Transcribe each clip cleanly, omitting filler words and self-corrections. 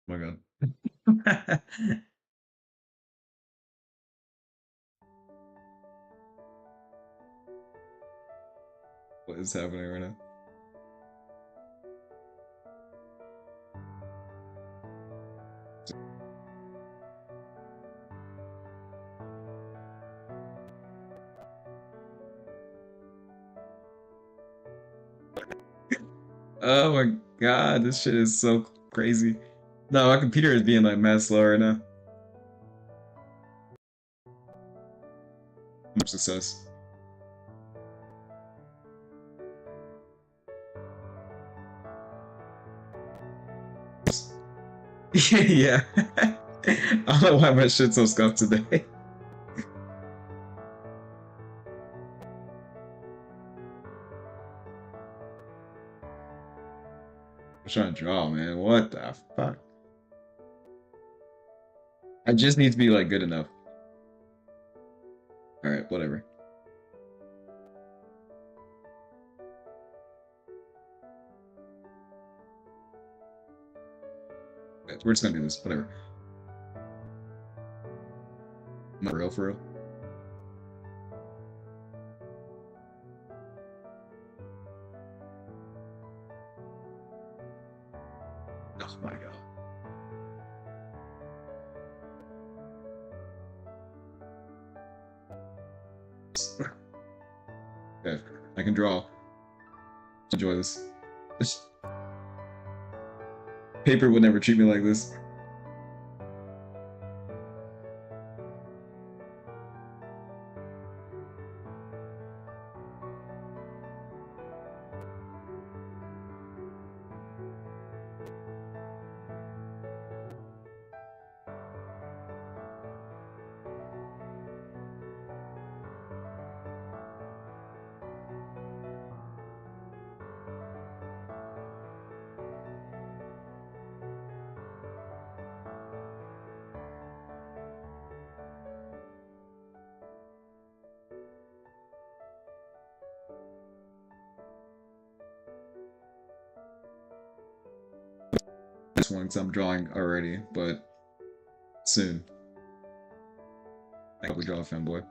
my god. What is happening right now? Oh my god, this shit is so crazy. No, my computer is being like mad slow right now. Much success. Yeah. I don't know why my shit's so scuffed today. I'm trying to draw, man. What the fuck? I just need to be like good enough. Alright, whatever. Okay, we're just gonna do this, whatever. Not real for real. Oh my god. Okay, I can draw. Enjoy this. Paper would never treat me like this. This one, because I'm drawing already, but soon. I hope we draw a fanboy.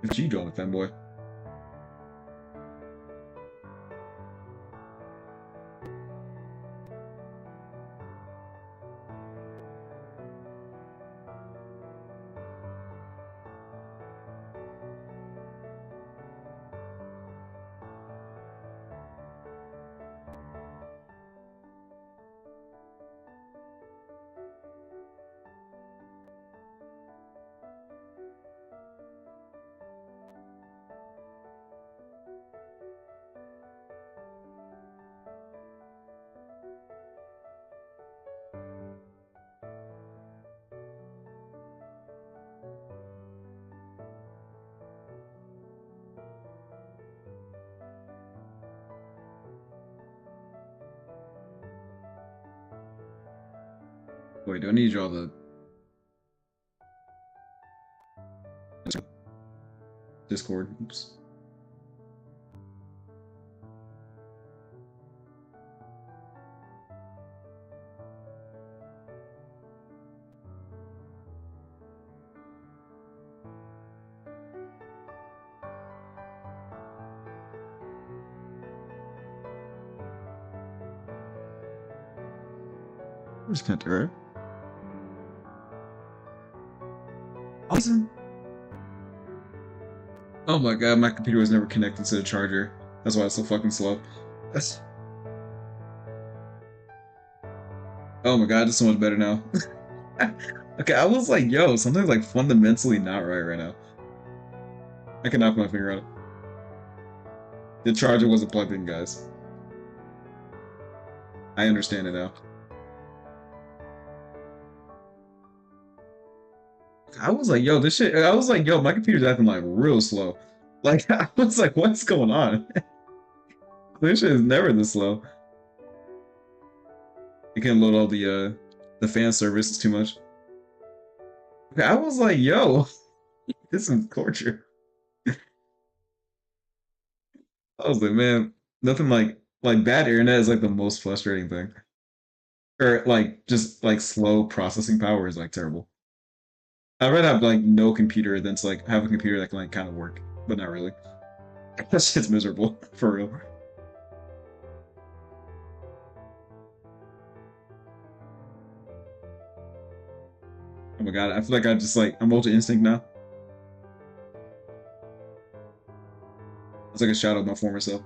If you draw a fanboy. Wait, do I need to draw the Discord? Oops. Where's Kenter? Awesome. Oh my god, my computer was never connected to the charger. That's why it's so fucking slow. That's... Oh my god, it's so much better now. Okay, I was like, yo, something's like fundamentally not right now. I cannot put my finger on it. The charger wasn't plugged in, guys. I understand it now. I was like, yo, this shit. I was like, yo, my computer's acting like real slow. Like, I was like, what's going on? This shit is never this slow. You can load all the The fan service is too much. Okay, I was like, yo, this is torture. I was like, man, nothing like bad internet is like the most frustrating thing. Or like just like slow processing power is like terrible. I'd rather have like no computer than to like have a computer that can like kind of work, but not really. That shit's miserable for real. Oh my god, I feel like I just like I'm Ultra Instinct now. It's like a shadow of my former self.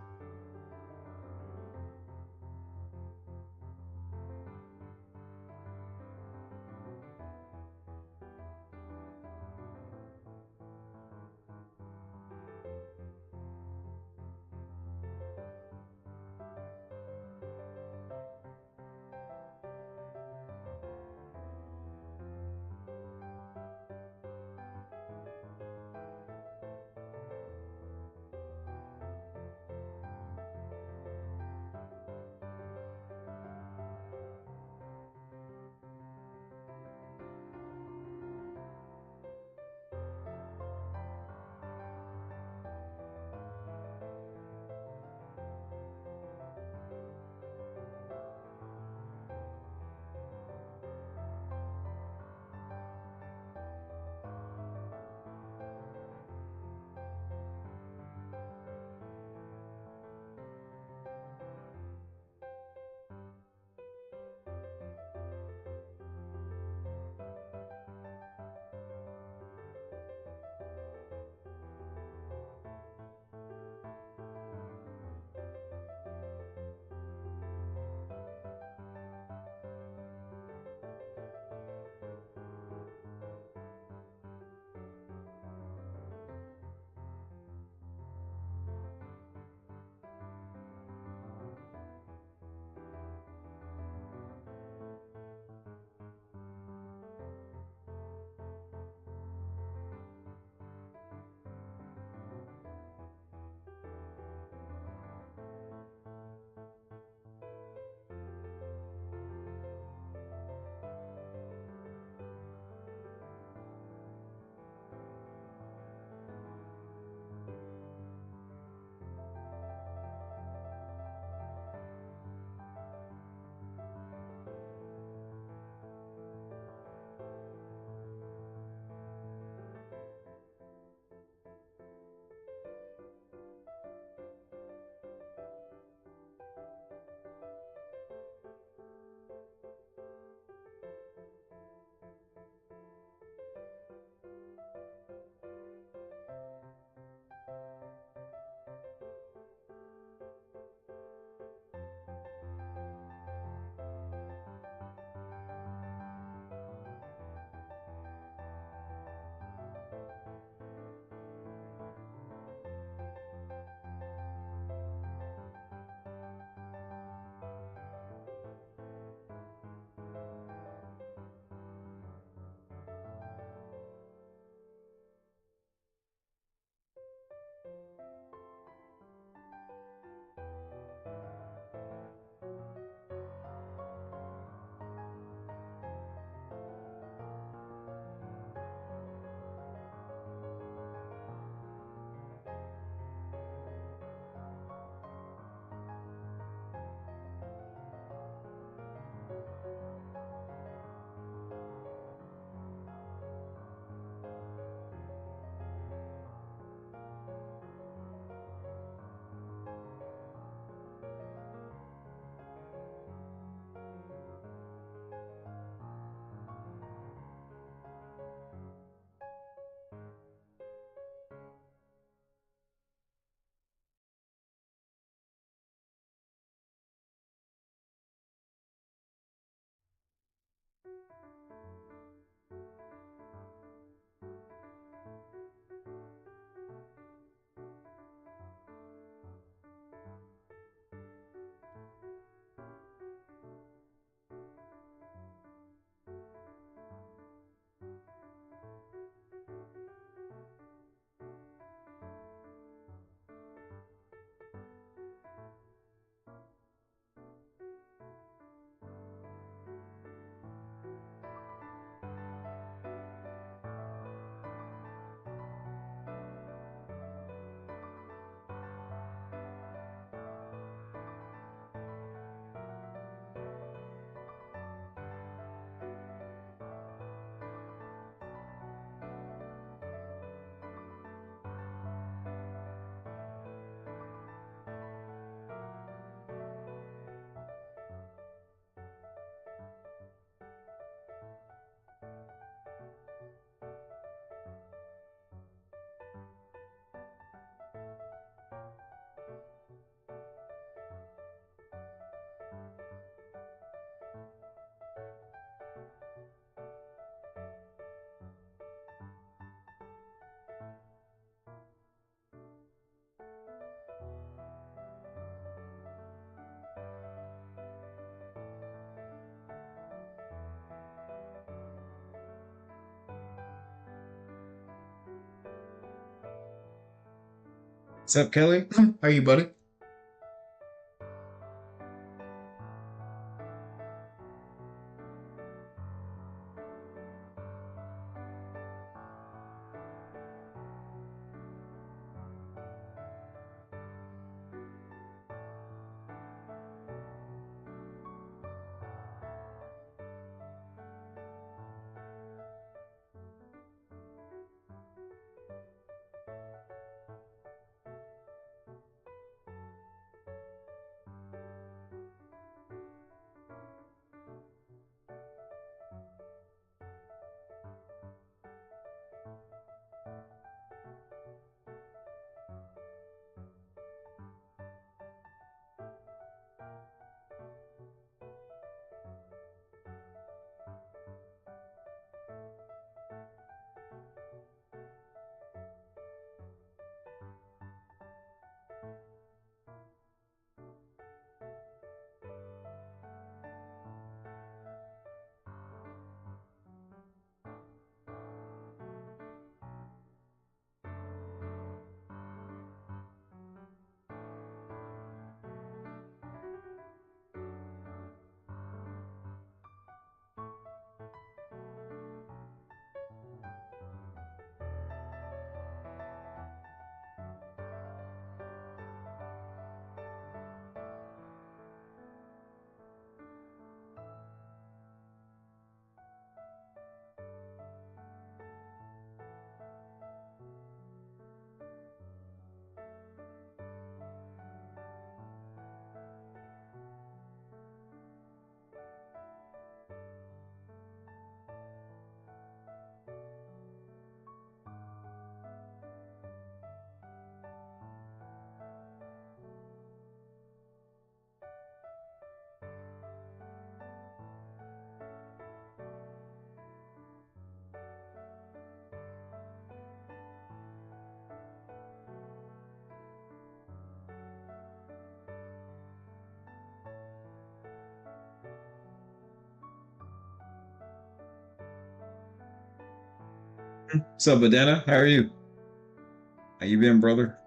What's up, Kelly? How are you, buddy? What's up, Badana? How are you? How you been, brother?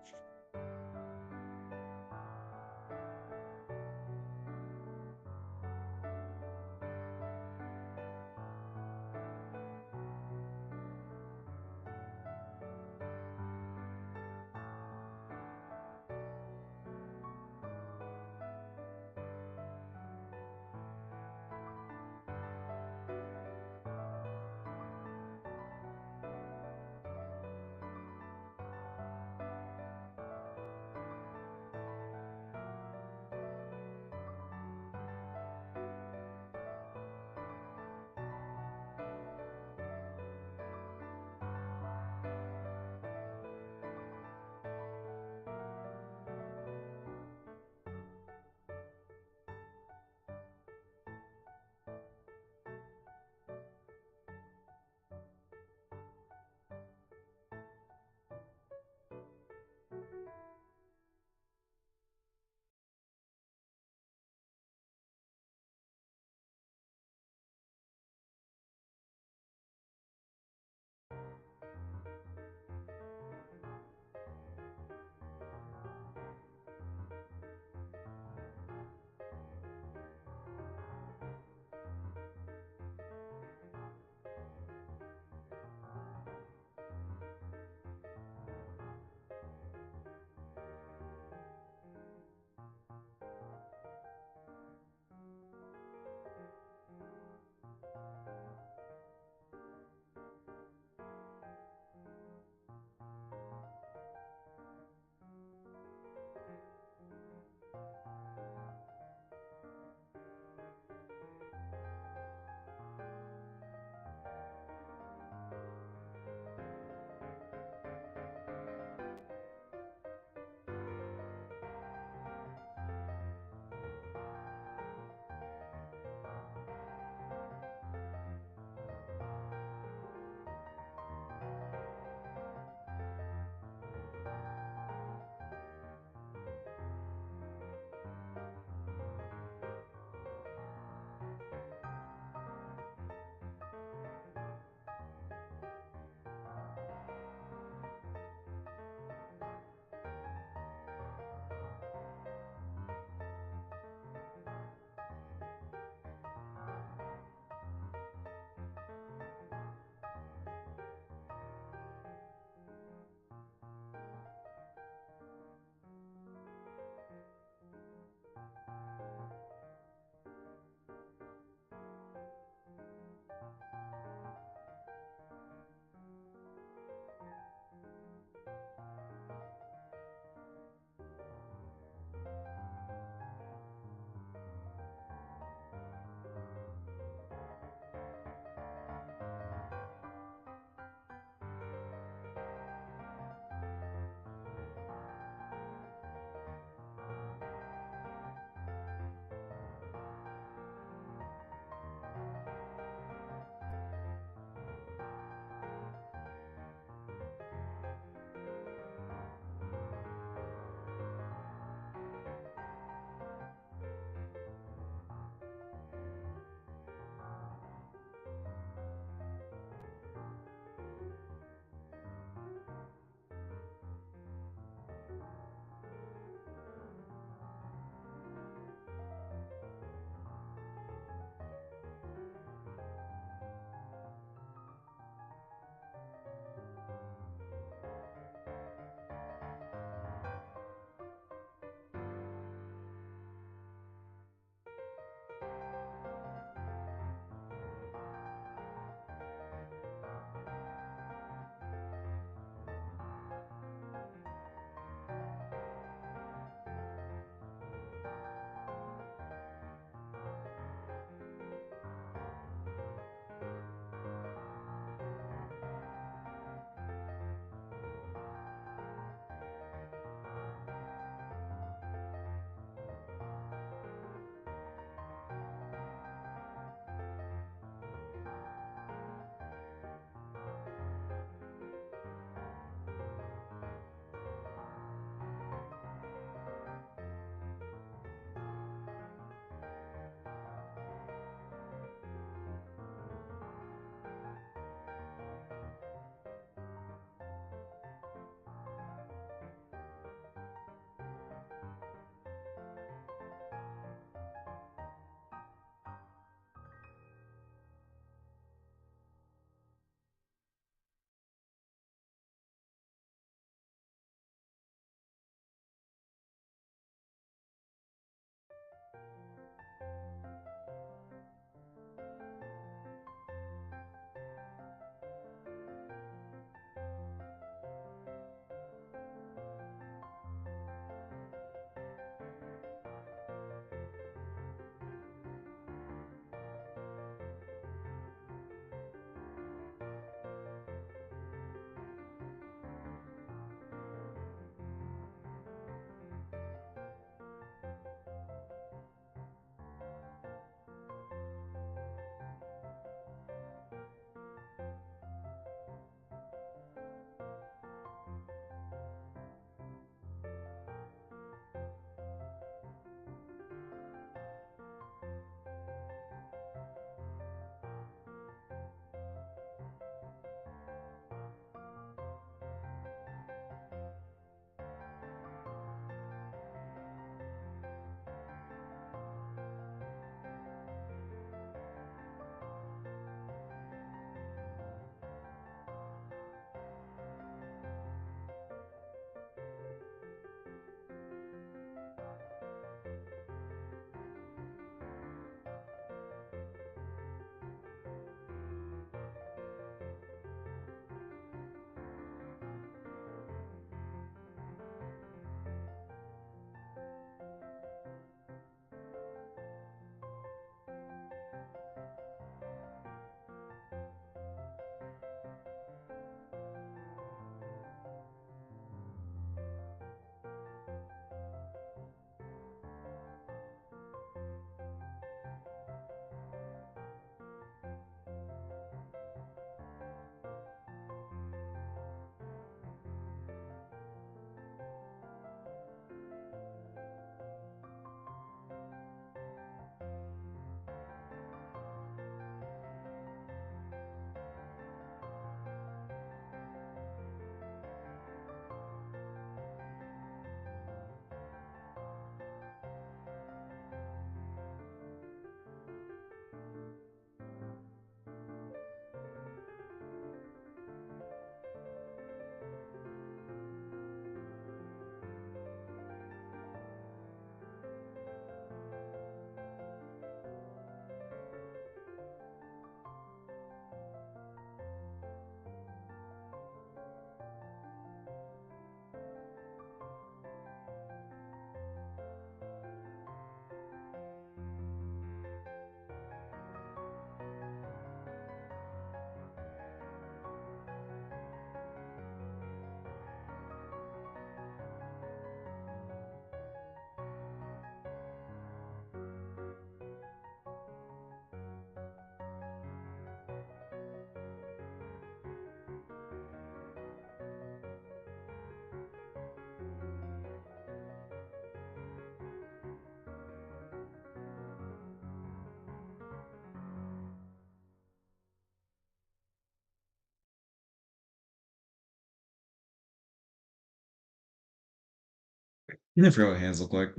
I forgot what hands look like.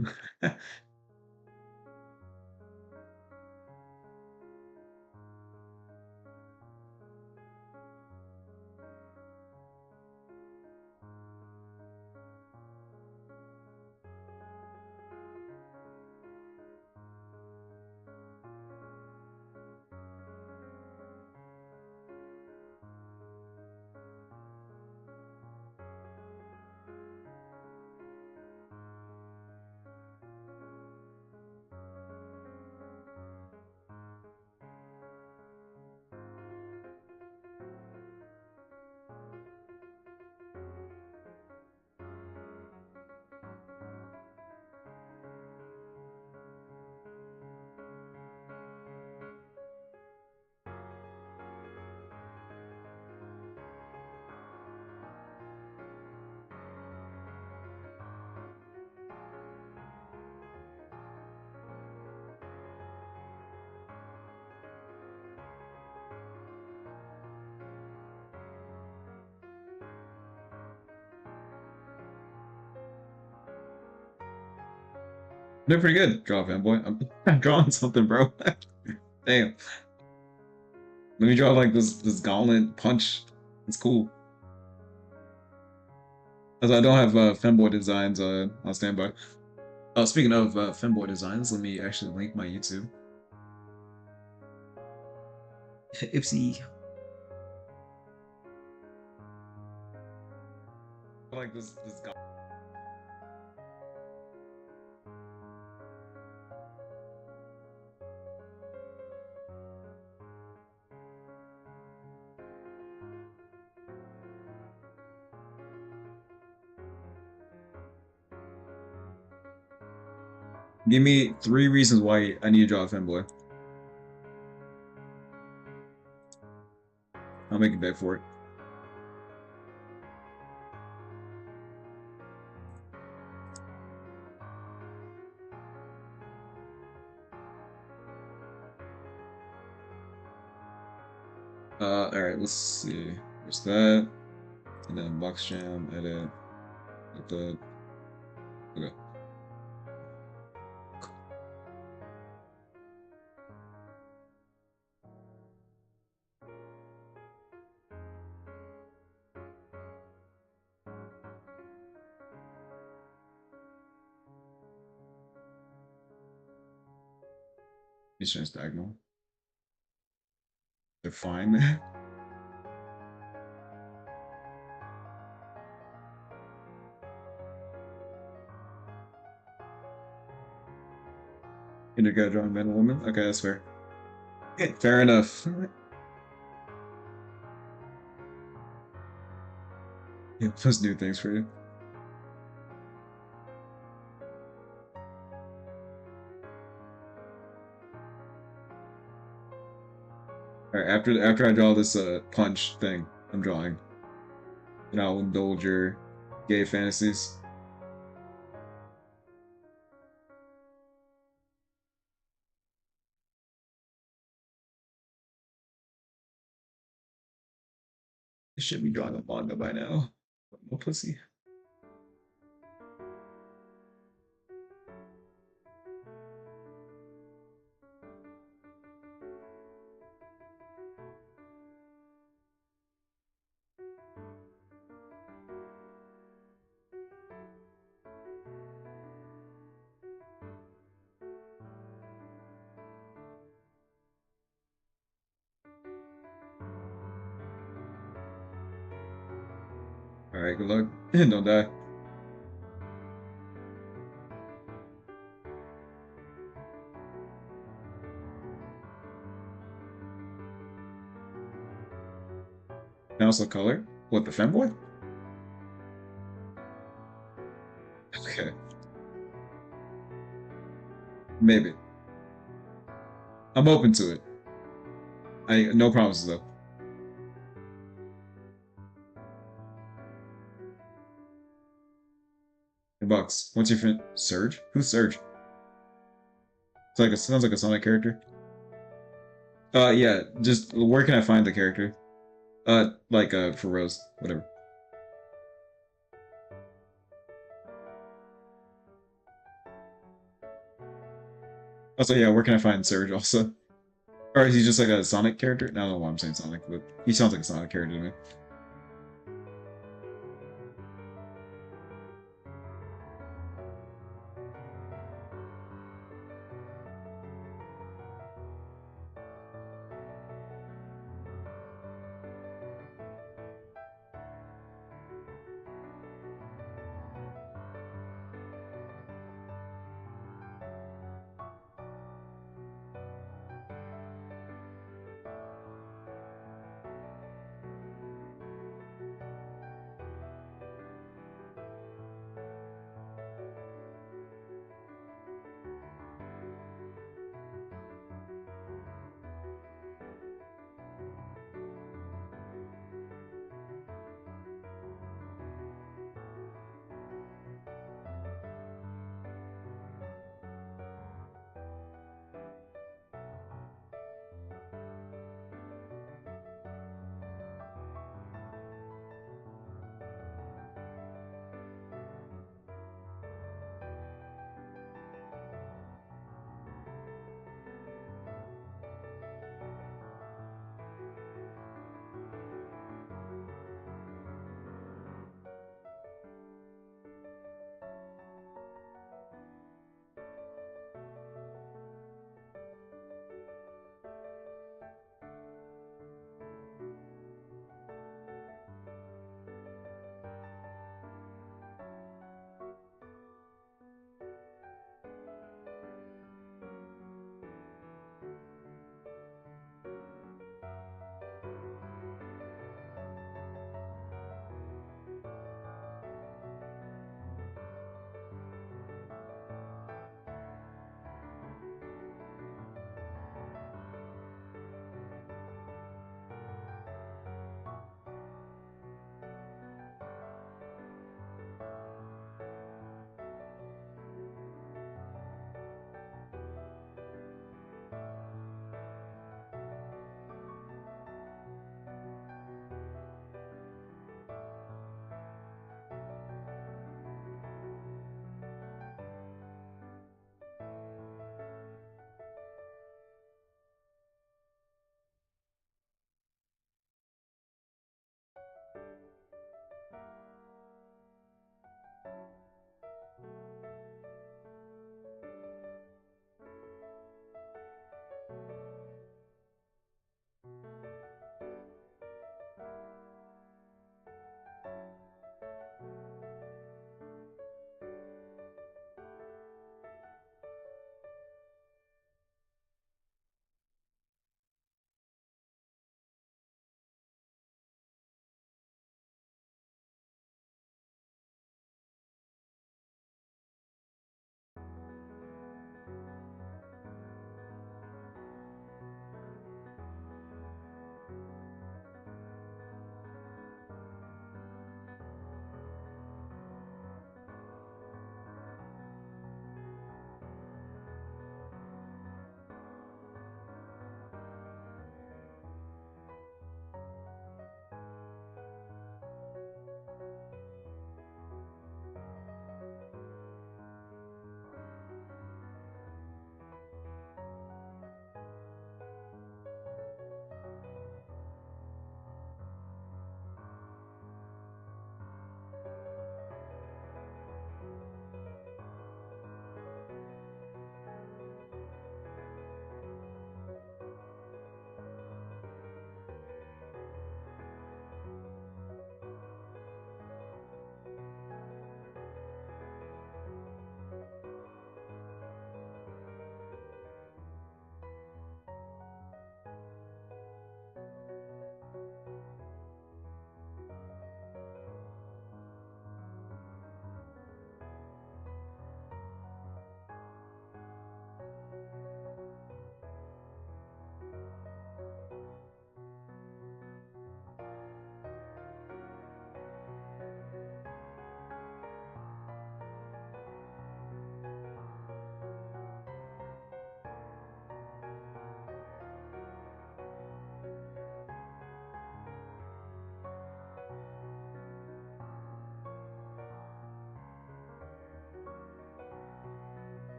They're pretty good. Draw fanboy. I'm drawing something, bro. Damn. Let me draw like this gauntlet punch. It's cool. As I don't have femboy designs on standby. Speaking of femboy designs, let me actually link my YouTube. Ipsy. Like this guy. Give me 3 reasons why I need to draw a femboy. I'll make a bet for it. Alright, let's see. There's that. And then box jam, edit. Like that. Okay. These turns diagonal. They're fine. Kindergarten drawing man and woman? Okay, that's fair. Fair enough. Yeah, plus new things for you. Alright, after I draw this punch thing I'm drawing, and I'll indulge your gay fantasies. I should be drawing a manga by now. No pussy. Alright, good luck. Don't die. Now also color? What, the femboy? Okay. Maybe. I'm open to it. No promises though. $10. What's your Surge? Who's Surge? Sounds like a Sonic character. Yeah, just where can I find the character? For Rose, whatever. Also, yeah, where can I find Surge also? Or is he just like a Sonic character? No, I don't know why I'm saying Sonic, but he sounds like a Sonic character to me.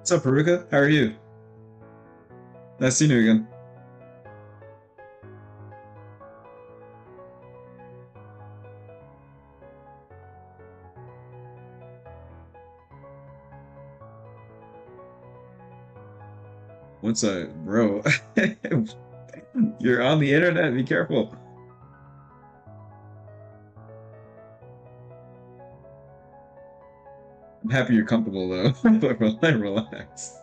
What's up, Haruka? How are you? Nice seeing you again. What's up, bro? You're on the internet. Be careful. I'm happy you're comfortable though. But relax.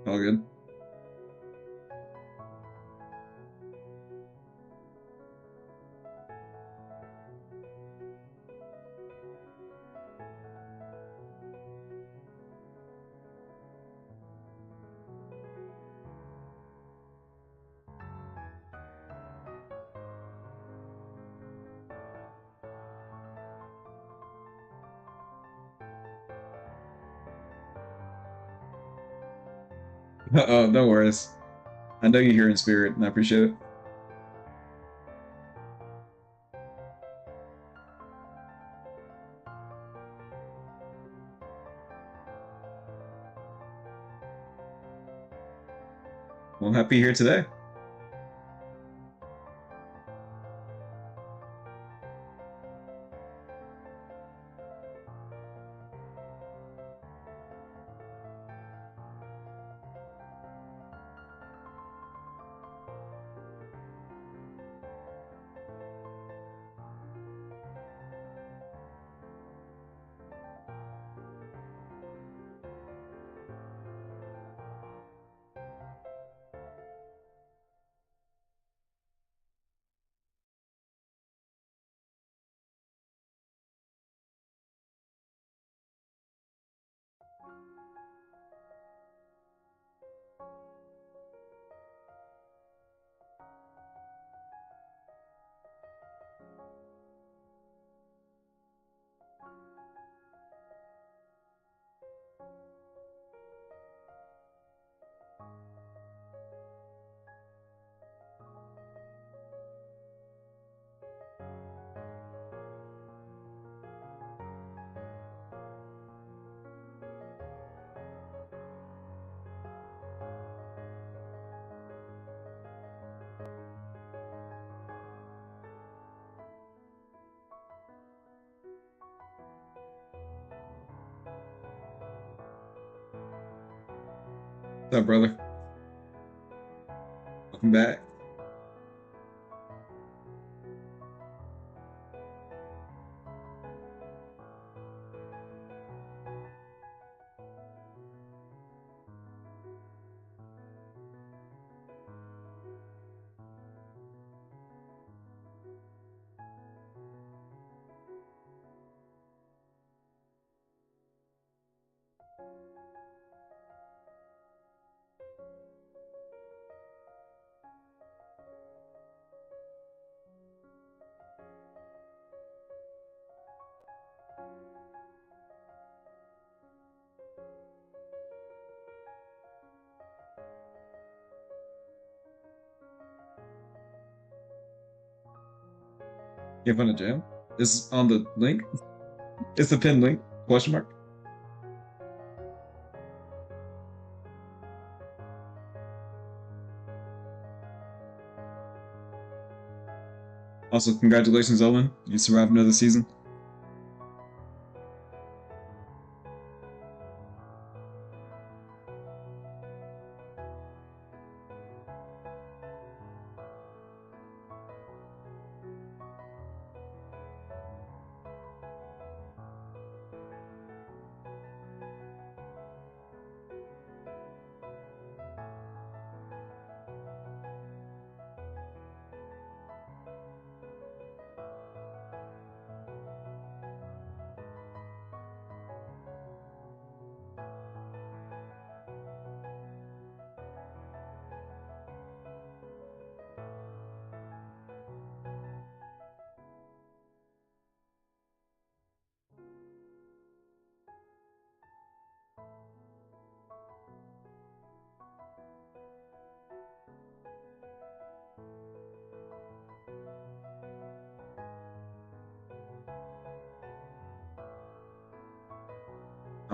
All good. Oh, no worries. I know you're here in spirit, and I appreciate it. Well, I'm happy you're here today. What's up, brother? Welcome back. You have fun at jam? It's on the link. It's the pinned link. Question mark. Also, congratulations, Owen. You survived another season.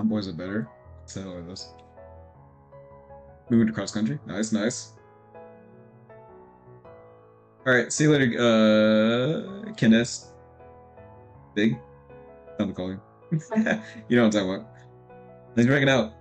Boys are better. What's the hell are this? Moving to cross country. Nice, nice. Alright, see you later, Kenneth. Big? Time to call you. You know what I'm talking about. Thanks for hanging out.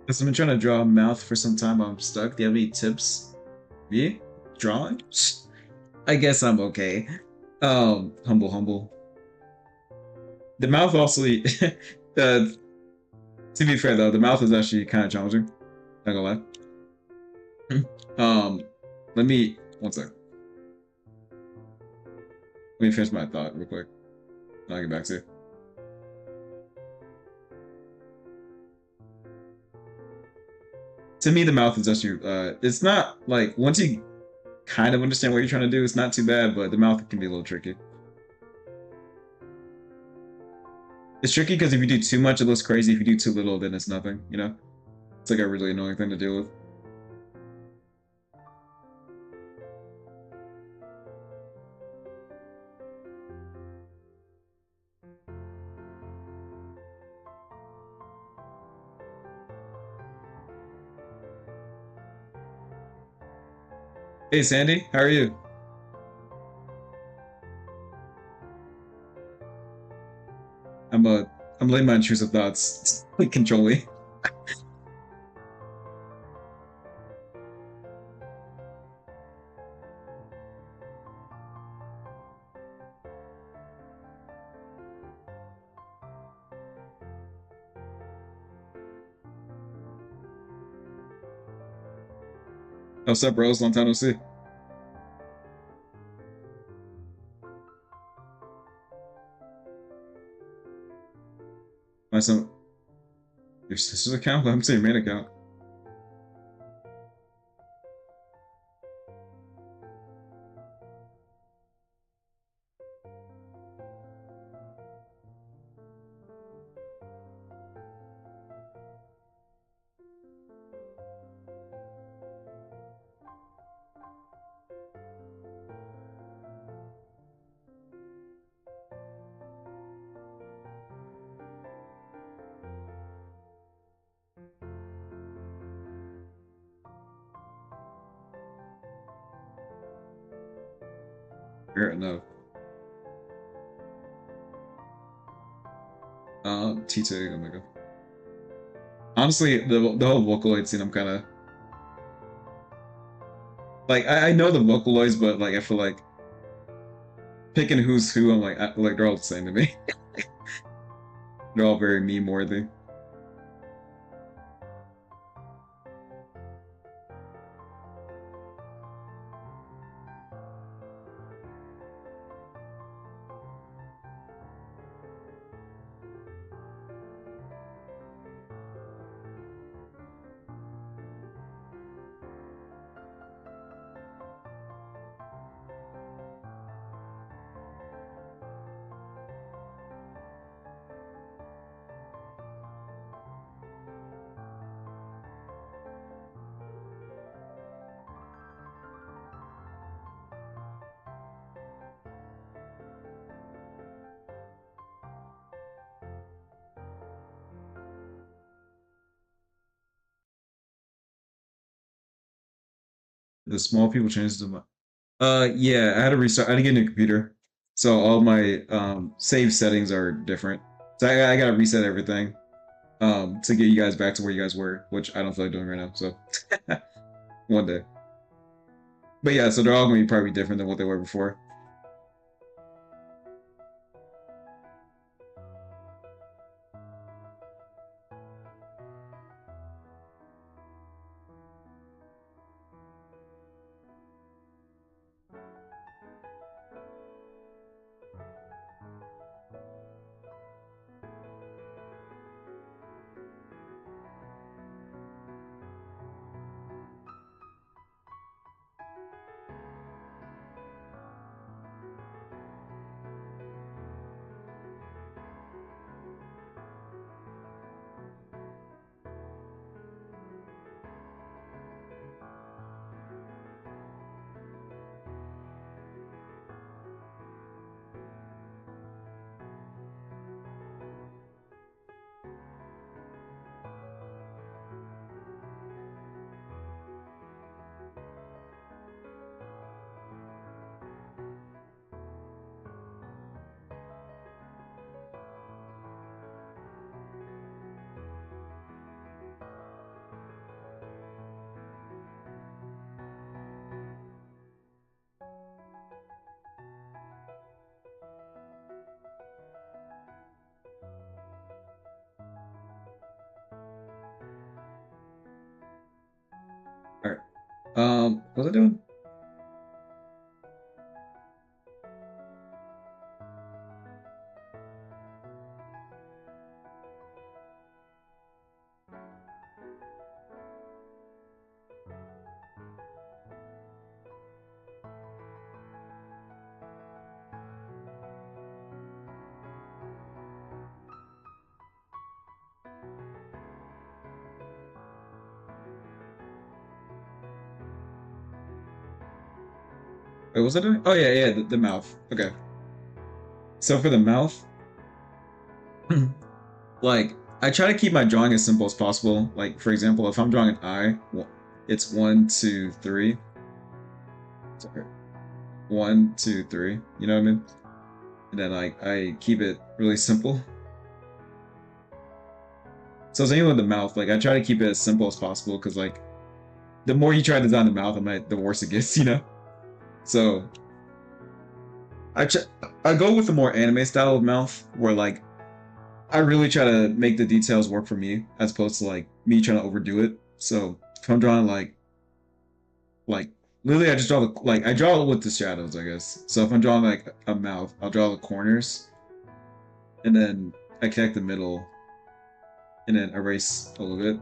Because I've been trying to draw a mouth for some time, but I'm stuck. Do you have any tips? Me? Drawing? I guess I'm okay. Humble, humble. The mouth also, to be fair though, the mouth is actually kind of challenging. Not gonna lie. Let me, one sec. Let me finish my thought real quick. And I'll get back to you. To me, the mouth is actually, it's not like, once you kind of understand what you're trying to do, it's not too bad, but the mouth can be a little tricky. It's tricky because if you do too much, it looks crazy. If you do too little, then it's nothing, you know? It's like a really annoying thing to deal with. Hey, Sandy, how are you? I'm I'm letting my intrusive thoughts control me. What's up, bros? Long time no see. My son, your sister's account? I'm saying your main account. Fair enough. T2 Omega. Honestly, the whole Vocaloid scene, I'm kind of like I know the Vocaloids, but like I feel like picking who's who, I'm like they're all the same to me. They're all very meme worthy. The small people changes the yeah, I had to restart. I had to get a new computer, so all my save settings are different. So I gotta reset everything to get you guys back to where you guys were, which I don't feel like doing right now. So one day, but yeah, so they're all gonna be probably different than what they were before. All right. What was I doing? Wait, what was I doing? Oh yeah, yeah, the mouth. Okay. So for the mouth, like I try to keep my drawing as simple as possible. Like for example, if I'm drawing an eye, it's one, two, three. Sorry. One, two, three. You know what I mean? And then like I keep it really simple. So same with the mouth. Like I try to keep it as simple as possible because like the more you try to design the mouth, the worse it gets. You know. So I ch- I go with the more anime style of mouth, where like I really try to make the details work for me, as opposed to like me trying to overdo it. So if I'm drawing like literally, I just draw the like I draw it with the shadows, I guess. So if I'm drawing like a mouth, I'll draw the corners, and then I connect the middle, and then erase a little bit,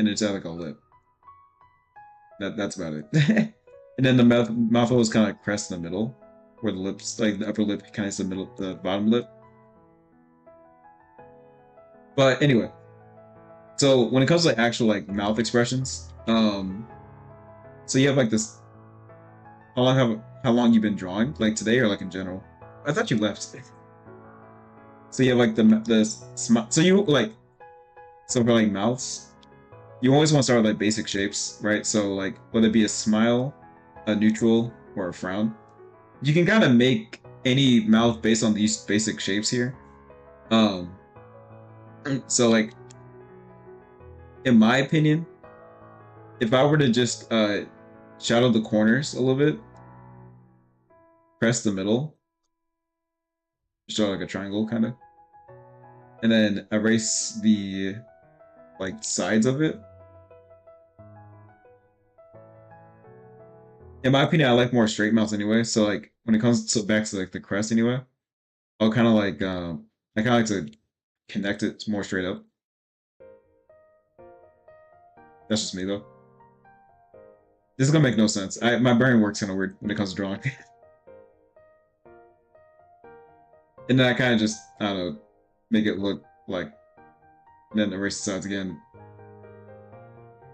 and it's like a lip. That's about it. And then the mouth always kind of like pressed in the middle, where the lips like the upper lip kind of the middle, the bottom lip. But anyway, so when it comes to like actual like mouth expressions, so you have like this. How long you been drawing? Like today or like in general? I thought you left. So you have like so you like so for like mouths, you always want to start with like basic shapes, right? So like whether it be a smile, a neutral, or a frown, you can kind of make any mouth based on these basic shapes here. Um, So like, in my opinion, if I were to just shadow the corners a little bit, press the middle, show like a triangle kind of, and then erase the like sides of it. In my opinion, I like more straight mounts anyway. So like when it comes to back to like the crest anyway, I'll kind of like I kind of like to connect it more straight up. That's just me though. This is gonna make no sense. My brain works kind of weird when it comes to drawing, and then I kind of just I don't know make it look like, and then erase the sides again.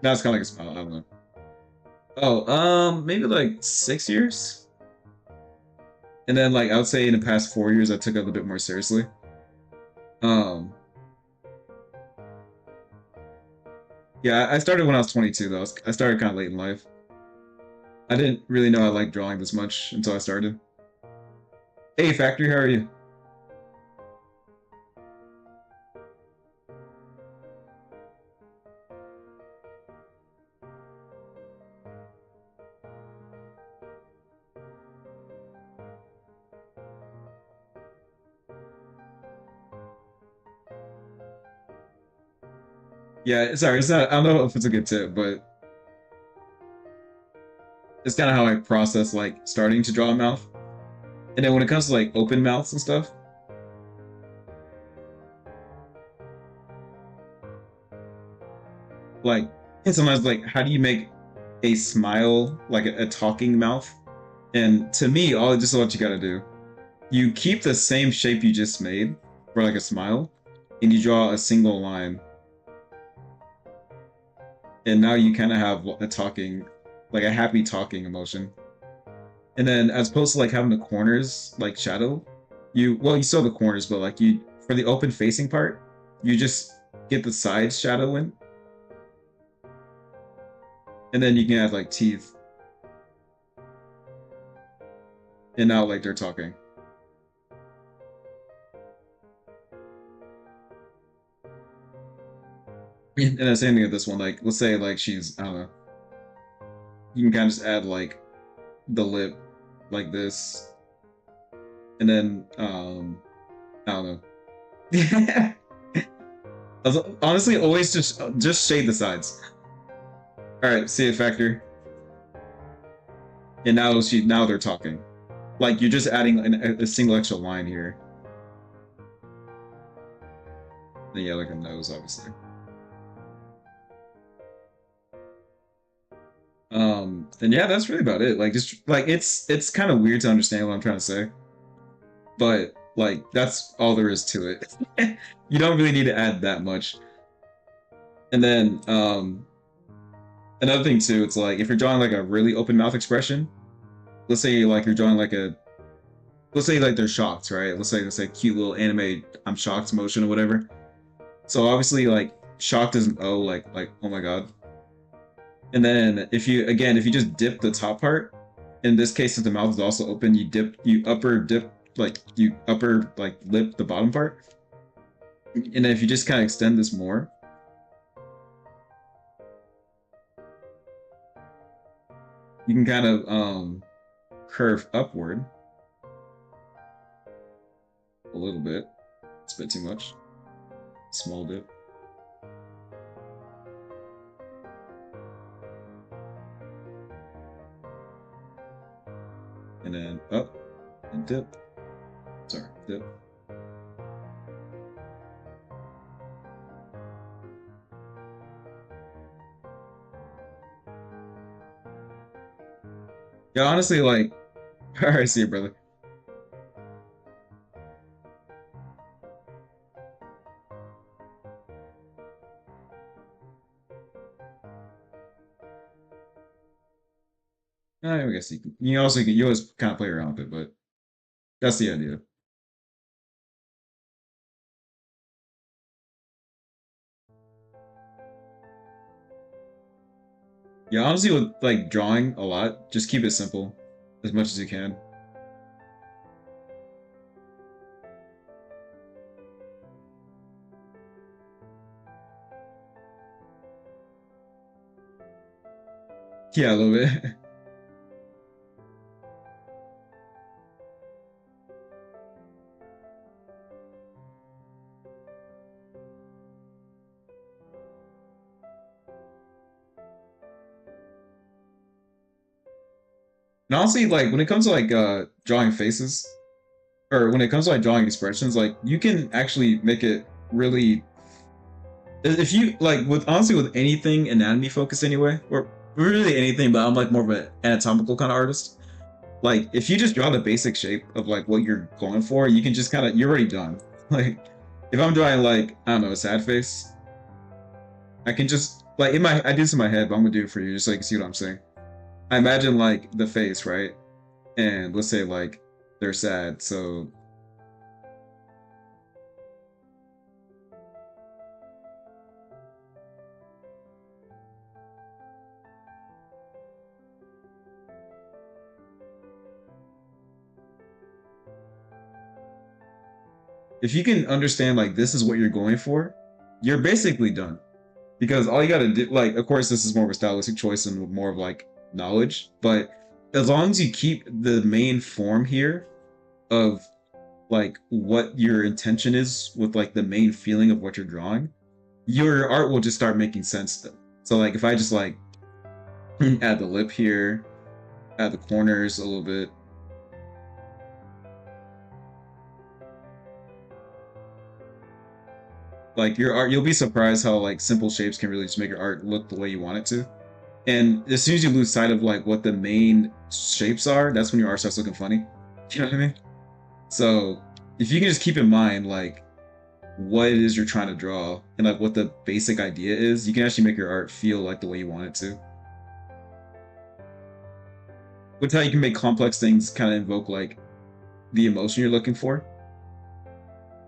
That's kind of like a smile. I don't know. Oh, maybe like 6 years, and then like I would say in the past 4 years I took it a little bit more seriously. Um, yeah, I started when I was 22 though. I started kind of late in life. I didn't really know I liked drawing this much until I started. Hey, Factory, how are you? Yeah, sorry, it's not. I don't know if it's a good tip, but it's kind of how I process like starting to draw a mouth. And then when it comes to like open mouths and stuff, like and sometimes like how do you make a smile like a talking mouth? And to me, all just what you gotta do, you keep the same shape you just made for like a smile, and you draw a single line, and now you kind of have a talking, like a happy talking emotion. And then as opposed to like having the corners like shadow, you still have the corners, but like you for the open facing part, you just get the sides shadow in, and then you can add like teeth, and now like they're talking. And the same thing with this one, like let's say like she's I don't know, you can kind of just add like the lip like this, and then I don't know. Honestly, always just shade the sides. All right, see it factor. And now they're talking. Like you're just adding a single extra line here. Then yeah, like a nose, obviously. And yeah, that's really about it. Like just like it's kind of weird to understand what I'm trying to say, but like that's all there is to it. You don't really need to add that much. And then another thing too, it's like if you're drawing like a really open mouth expression, let's say like you're drawing like a let's say like they're shocked, right? Let's say cute little anime I'm shocked motion or whatever. So obviously like shocked is an O, like oh my god. And then if you just dip the top part, in this case since the mouth is also open, you upper dip like you upper like lip the bottom part. And then if you just kind of extend this more, you can kind of curve upward a little bit. It's a bit too much. Small dip. And then up and dip. Sorry, dip. Yeah, honestly, like, all right, see you, brother. I guess you always kind of play around with it, but that's the idea. Yeah, honestly, with like drawing a lot, just keep it simple as much as you can. Yeah, a little bit. And honestly, like when it comes to like drawing faces, or when it comes to like drawing expressions, like you can actually make it really if you like with honestly with anything anatomy focused anyway, or really anything, but I'm like more of an anatomical kind of artist. Like if you just draw the basic shape of like what you're going for, you can just kind of you're already done. Like if I'm drawing like I don't know a sad face, I can just like in my I do this in my head, but I'm gonna do it for you just so you can see what I'm saying. I imagine like the face, right? And let's say like they're sad, so if you can understand like this is what you're going for, you're basically done. Because all you gotta do, like, of course, this is more of a stylistic choice and more of like knowledge, but as long as you keep the main form here of like what your intention is with like the main feeling of what you're drawing, your art will just start making sense then. So like if I just like add the lip here, add the corners a little bit, like your art, you'll be surprised how like simple shapes can really just make your art look the way you want it to. And as soon as you lose sight of like what the main shapes are, that's when your art starts looking funny. You know what I mean? So if you can just keep in mind like what it is you're trying to draw and like what the basic idea is, you can actually make your art feel like the way you want it to. With how you can make complex things kind of invoke like the emotion you're looking for.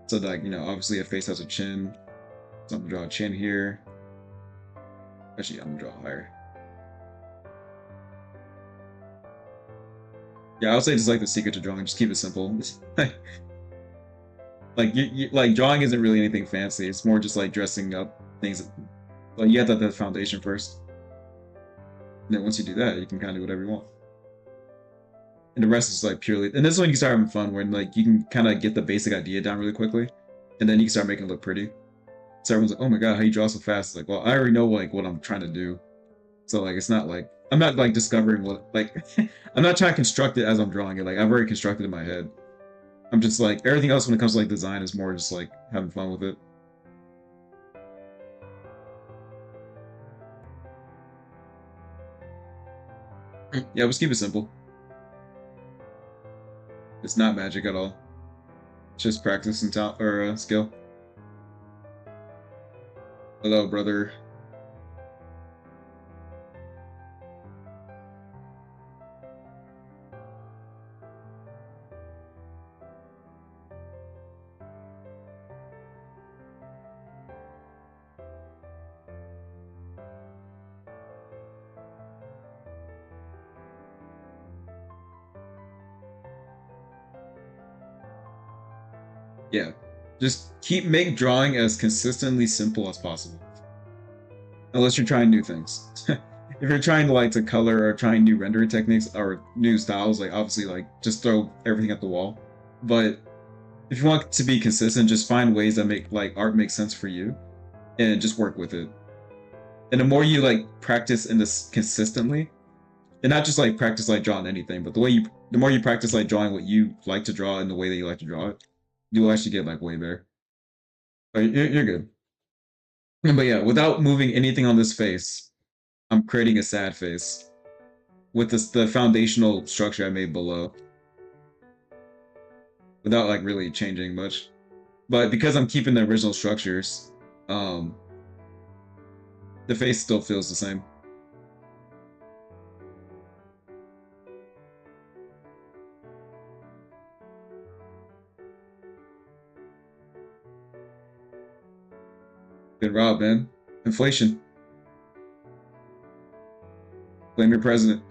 So like, you know, obviously a face has a chin. So I'm gonna draw a chin here. Actually, I'm gonna draw higher. Yeah, I would say just like the secret to drawing, just keep it simple. Like like drawing isn't really anything fancy. It's more just like dressing up things. Like you have to have the foundation first. And then once you do that, you can kind of do whatever you want. And the rest is like purely. And this is when you start having fun, when like you can kind of get the basic idea down really quickly, and then you can start making it look pretty. So everyone's like, "Oh my god, how you draw so fast?" It's like, well, I already know like what I'm trying to do. So like, it's not like I'm not like discovering what like I'm not trying to construct it as I'm drawing it. Like I've already constructed it in my head. I'm just like everything else when it comes to like design is more just like having fun with it. Yeah, just keep it simple. It's not magic at all. It's just practice and talent or skill. Hello, brother. Yeah, just keep make drawing as consistently simple as possible. Unless you're trying new things. If you're trying to like to color or trying new rendering techniques or new styles, like obviously like just throw everything at the wall. But if you want to be consistent, just find ways that make like art make sense for you and just work with it. And the more you like practice in this consistently, and not just like practice like drawing anything, but the more you practice like drawing what you like to draw in the way that you like to draw it, you'll actually get like way better. But you're good. But yeah, without moving anything on this face, I'm creating a sad face with the foundational structure I made below without like really changing much. But because I'm keeping the original structures, um, the face still feels the same. Good rob, man. Inflation. Blame your president.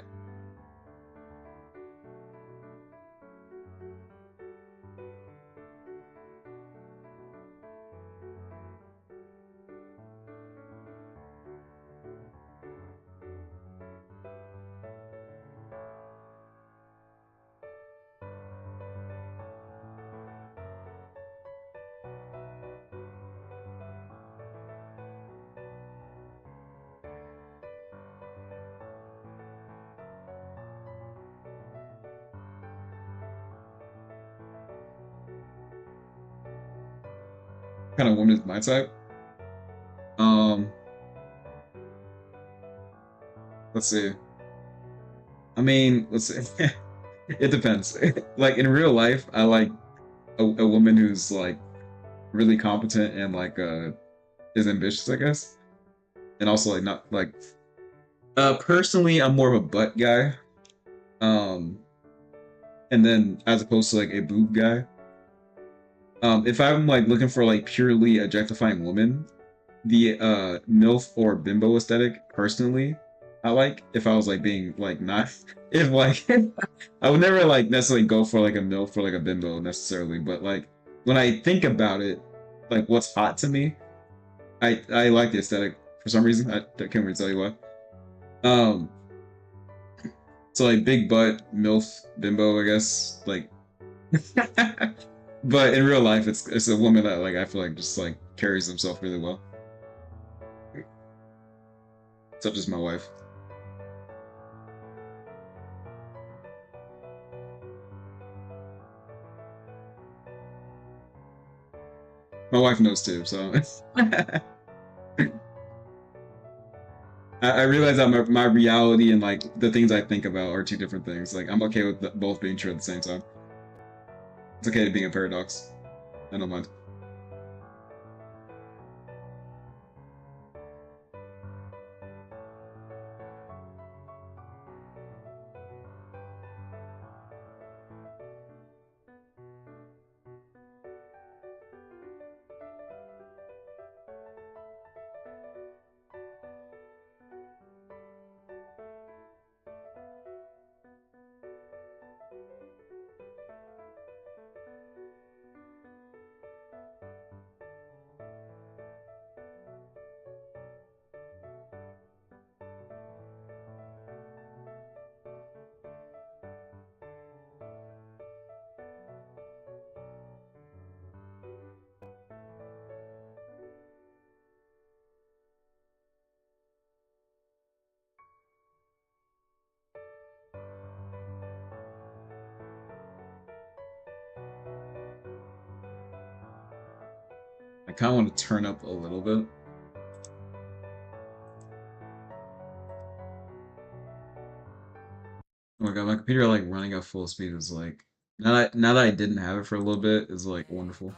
kind of woman is my type. Um, let's see. I mean, let's see. It depends. Like in real life, I like a woman who's like really competent and like is ambitious, I guess, and also like not like personally, I'm more of a butt guy. Um, and then as opposed to like a boob guy. If I'm like looking for like purely objectifying woman, the MILF or bimbo aesthetic personally, I like if I was like being like not if like I would never like necessarily go for like a MILF or like a bimbo necessarily, but like when I think about it, like what's hot to me, I like the aesthetic for some reason. I can't really tell you why. Um, so like big butt, MILF, bimbo, I guess. Like but in real life it's a woman that like I feel like just like carries himself really well. Such as my wife. My wife knows too, so I realize that my reality and like the things I think about are two different things. Like I'm okay with both being true at the same time. It's okay to being a paradox. I don't mind. I kind of want to turn up a little bit. Oh my god, my computer like running at full speed is like now that I didn't have it for a little bit is like wonderful.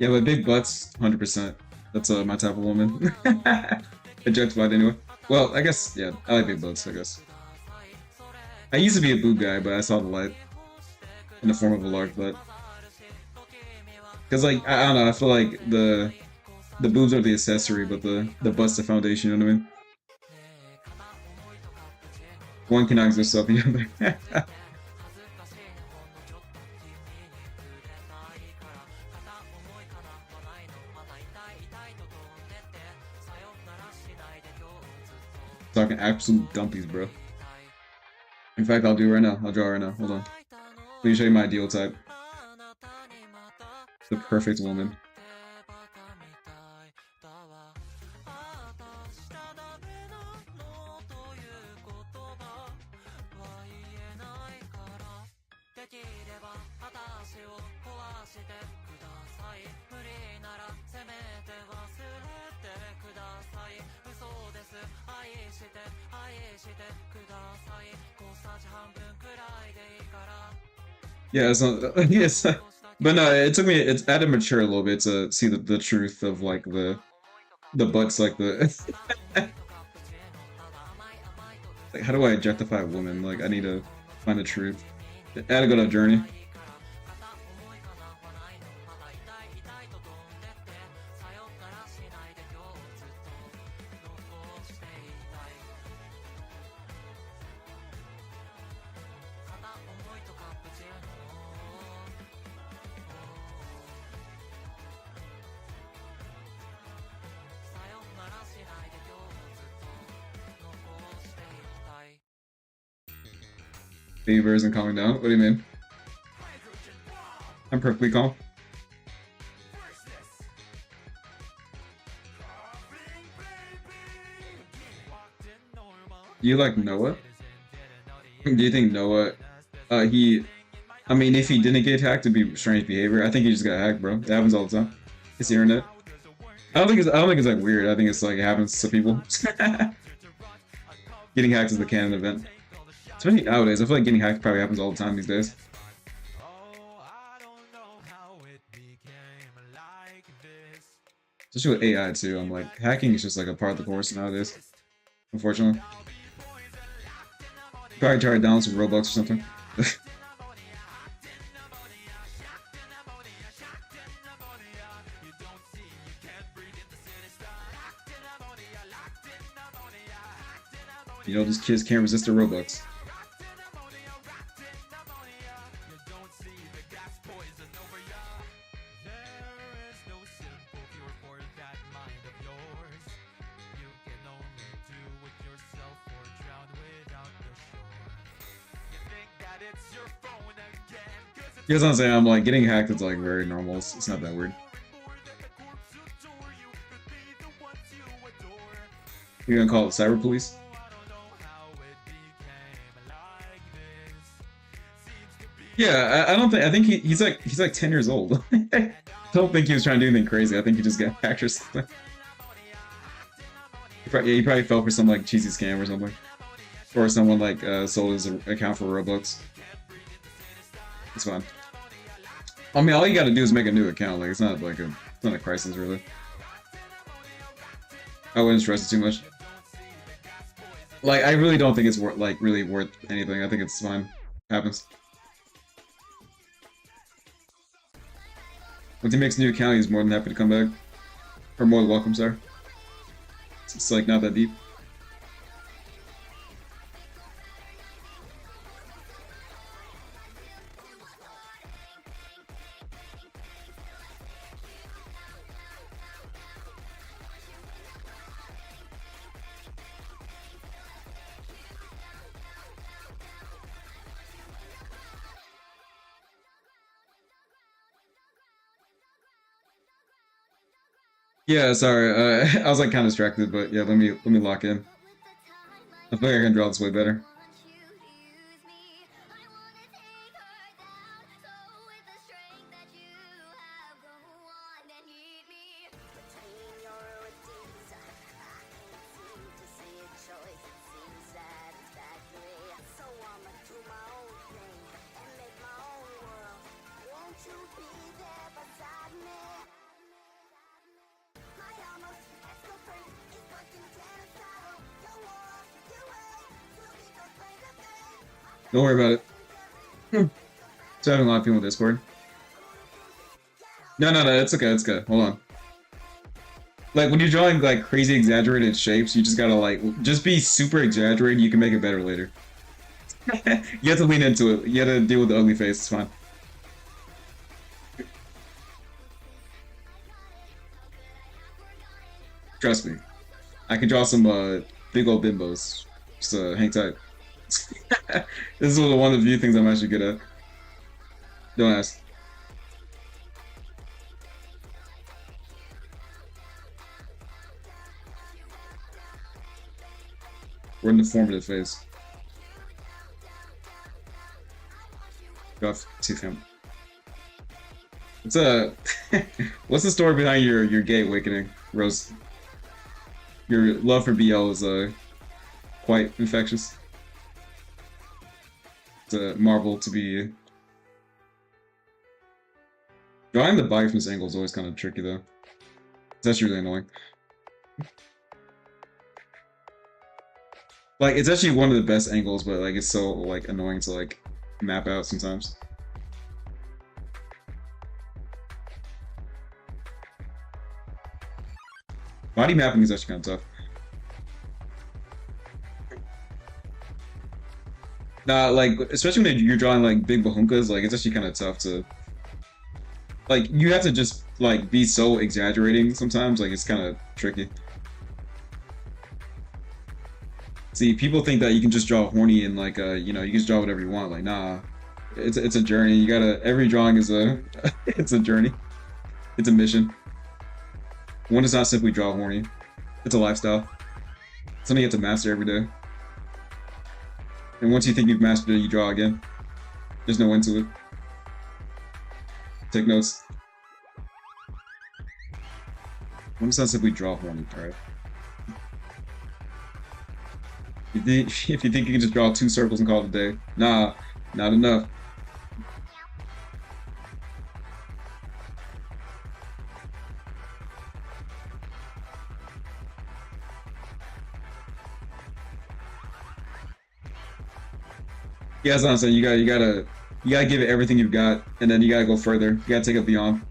Yeah, but big butts, 100%. That's my type of woman. Objectified anyway. Well, I guess yeah, I like big butts. I guess I used to be a boob guy, but I saw the light in the form of a large butt. Because like I don't know, I feel like the boobs are the accessory, but the butt's the foundation. You know what I mean? One cannot exist without the other. Talking absolute dumpies, bro. In fact, I'll do it right now. I'll draw right now. Hold on. Let me show you my ideal type. The perfect woman. Yeah, it's not, yes, but no, it took me. It's had to mature a little bit to see the truth of like the butts, like the like how do I objectify a woman? Like I need to find the truth. I had to go on a journey. Baby bear isn't calming down. What do you mean? I'm perfectly calm. Do you like Noah? Do you think Noah, I mean, if he didn't get hacked, it'd be strange behavior. I think he just got hacked, bro. It happens all the time. It's the internet. I don't think it's like weird. I think it's like it happens to people. Getting hacked is the canon event. Especially nowadays. I feel like getting hacked probably happens all the time these days. Especially with AI too. I'm like, hacking is just like a part of the course nowadays. Unfortunately. Probably try to download some Roblox or something. You know, these kids can't resist their Robux. You guys know what I'm saying? I'm like, getting hacked is like very normal. It's not that weird. You're gonna call it cyber police? Yeah, I don't think. I think he's like 10 years old. I don't think he was trying to do anything crazy. I think he just got hacked or something. He probably fell for some like cheesy scam or something, or someone like sold his account for Robux. It's fine. I mean, all you got to do is make a new account. Like it's not a crisis really. I wouldn't stress it too much. Like I really don't think it's really worth anything. I think it's fine. Happens. Once he makes a new account, he's more than happy to come back. Or more than welcome, sorry. It's like not that deep. Yeah, sorry. I was like kind of distracted, but yeah, let me lock in. I feel like I can draw this way better. Don't worry about it. It's having a lot of people in Discord. No, it's okay, it's good. Hold on. Like, when you're drawing, like, crazy exaggerated shapes, you just gotta, like, just be super exaggerated, you can make it better later. You have to lean into it. You have to deal with the ugly face, it's fine. Trust me. I can draw some, big old bimbos. Just, hang tight. This is one of the few things I'm actually good at. Don't ask. We're in the formative phase. Go off to him. What's what's the story behind your gay awakening, Rose? Your love for BL is quite infectious. It's a marvel to be. Drawing the bike from this angle is always kind of tricky though. It's actually really annoying. Like it's actually one of the best angles, but like it's so like annoying to like map out sometimes. Body mapping is actually kind of tough. Nah, like especially when you're drawing like big bahunkas, like it's actually kind of tough to. Like you have to just like be so exaggerating sometimes. Like it's kind of tricky. See, people think that you can just draw horny and like you know, you can just draw whatever you want. Like, nah, it's a journey. You gotta every drawing is a it's a journey. It's a mission. One does not simply draw horny. It's a lifestyle. Something you have to master every day. And once you think you've mastered it, you draw again. There's no end to it. Take notes. One does not simply draw horny, alright? If you think you can just draw 2 circles and call it a day, nah, not enough. Yeah, that's what I'm saying. You gotta give it everything you've got, and then you gotta go further. You gotta take it beyond.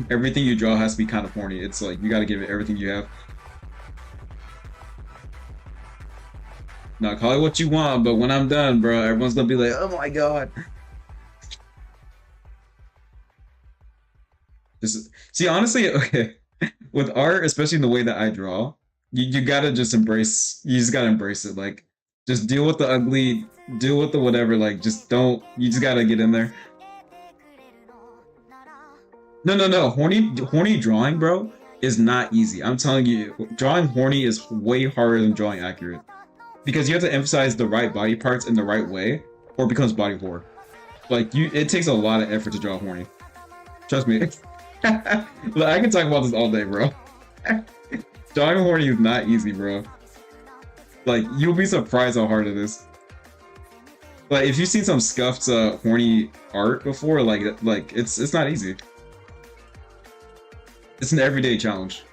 Everything you draw has to be kind of horny. It's like you gotta give it everything you have. Now call it what you want, but when I'm done, bro, everyone's gonna be like, "Oh my god." See, honestly, okay, with art, especially in the way that I draw, you gotta just embrace. You just gotta embrace it. Like, just deal with the ugly, deal with the whatever. Like, just don't. You just gotta get in there. No, no, no. Horny drawing, bro, is not easy. I'm telling you, drawing horny is way harder than drawing accurate because you have to emphasize the right body parts in the right way, or it becomes body horror. Like, it takes a lot of effort to draw horny. Trust me. Look, I can talk about this all day, bro. Drawing horny is not easy, bro. Like, you'll be surprised how hard it is. Like, if you've seen some scuffed, horny art before, like it's not easy. It's an everyday challenge.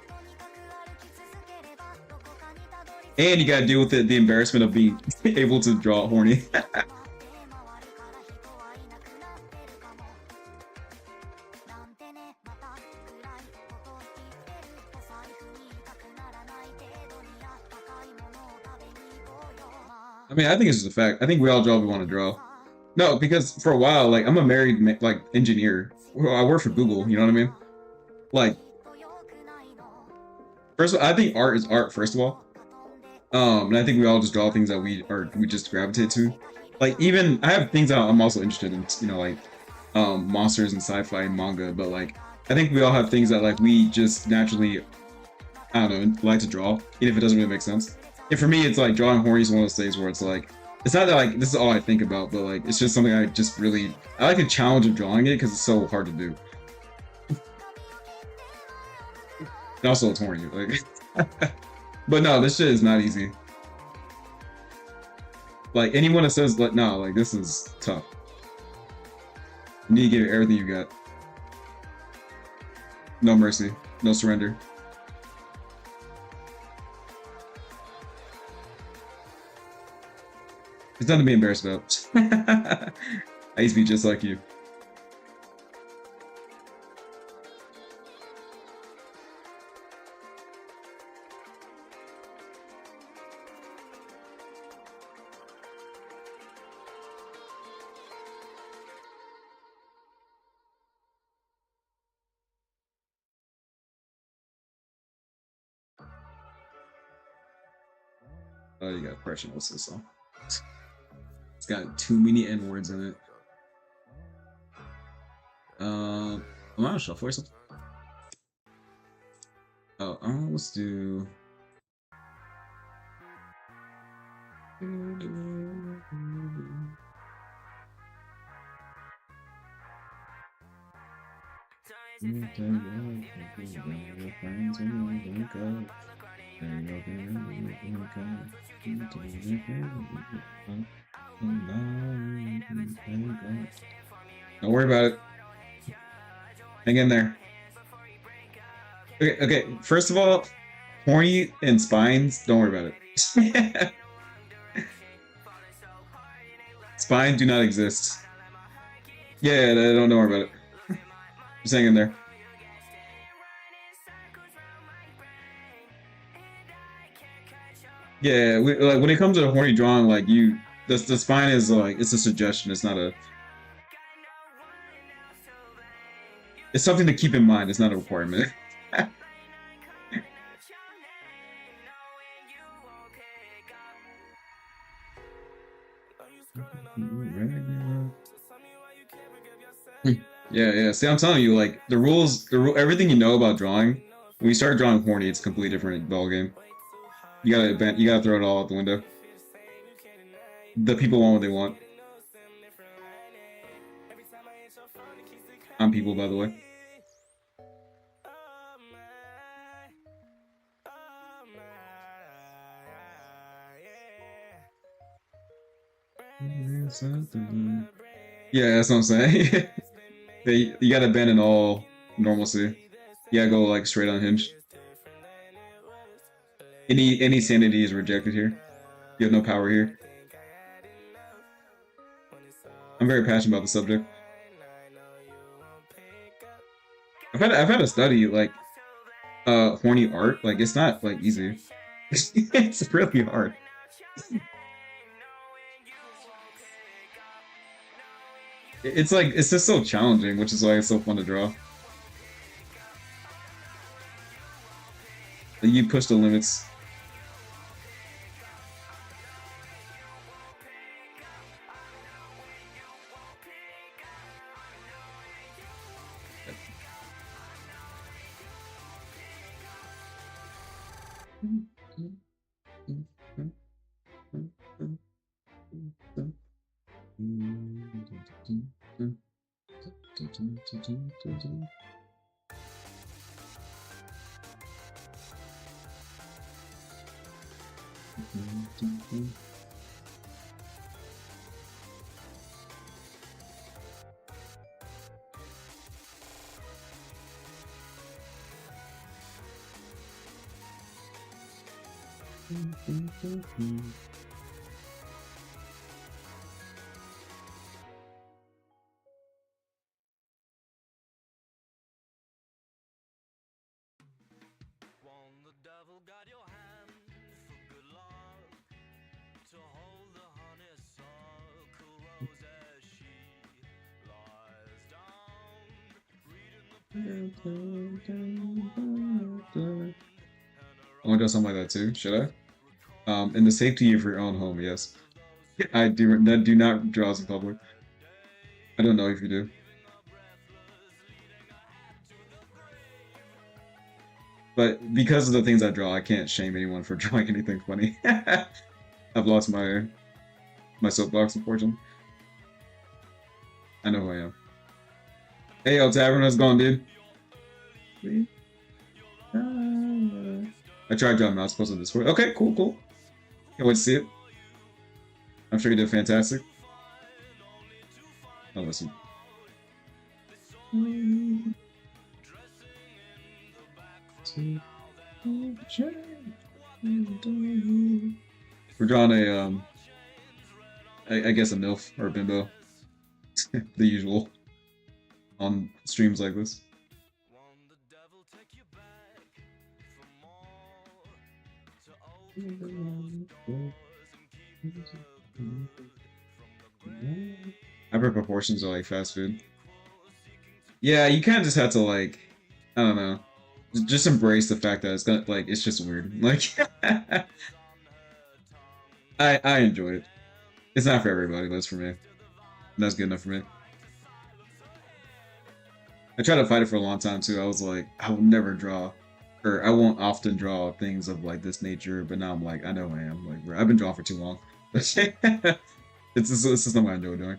And you gotta deal with the embarrassment of being able to draw horny. I mean, I think it's just a fact. I think we all draw what we want to draw. No, because for a while, like, I'm a married, like, engineer. Well, I work for Google, you know what I mean? Like, first of all, I think art is art, first of all. And I think we all just draw things that we just gravitate to. Like, even I have things that I'm also interested in, you know, like monsters and sci-fi and manga, but like I think we all have things that like we just naturally, I don't know, like to draw, even if it doesn't really make sense. And for me, it's like drawing horny is one of those things where it's like it's not that like this is all I think about, but like it's just something I just really I like the challenge of drawing it because it's so hard to do. And also it's horny, like. But no, this shit is not easy. Like anyone that says like no, like this is tough. You need to give it everything you got. No mercy, no surrender. It's nothing to be embarrassed about. I used to be just like you. Oh, you got pressure. What's this song? It's got too many N words in it. I'm not sure for something. Oh, let's do. Don't worry about it. Hang in there. Okay, okay. First of all, horny and spines, don't worry about it. Spines do not exist. Yeah, don't worry about it. Just hang in there. Yeah, like when it comes to the horny drawing, like the spine is like it's a suggestion. It's not a. It's something to keep in mind. It's not a requirement. Yeah, yeah. See, I'm telling you, like the rules, everything you know about drawing. When you start drawing horny, it's a completely different ball game. You gotta throw it all out the window. The people want what they want. I'm people, by the way. Yeah, that's what I'm saying. You gotta abandon all normalcy. You gotta go like straight unhinged. Any sanity is rejected here. You have no power here. I'm very passionate about the subject. I've had to study like horny art. Like it's not like easy. It's really hard. It's like it's just so challenging, which is why it's so fun to draw. You push the limits. I want to do something like that too. Should I? In the safety of your own home, yes. I do not draw in public. I don't know if you do. But because of the things I draw, I can't shame anyone for drawing anything funny. I've lost my soapbox, unfortunately. I know who I am. Hey, El Tavern, how's it going, dude? I tried drawing mouse puzzle on Discord. Okay, cool, cool. Can't wait to see it. I'm sure you did fantastic. Oh, listen. We're drawing a I guess a MILF or a bimbo. The usual on streams like this. Hyper-proportions are like fast food. Yeah, you kind of just have to like, I don't know, just embrace the fact that it's gonna like it's just weird. Like, I enjoy it. It's not for everybody, but it's for me. That's good enough for me. I tried to fight it for a long time too. I was like, I will never draw, or I won't often draw things of like this nature. But now I'm like, I know I am. Like, bro, I've been drawing for too long. It's just not what I enjoy doing.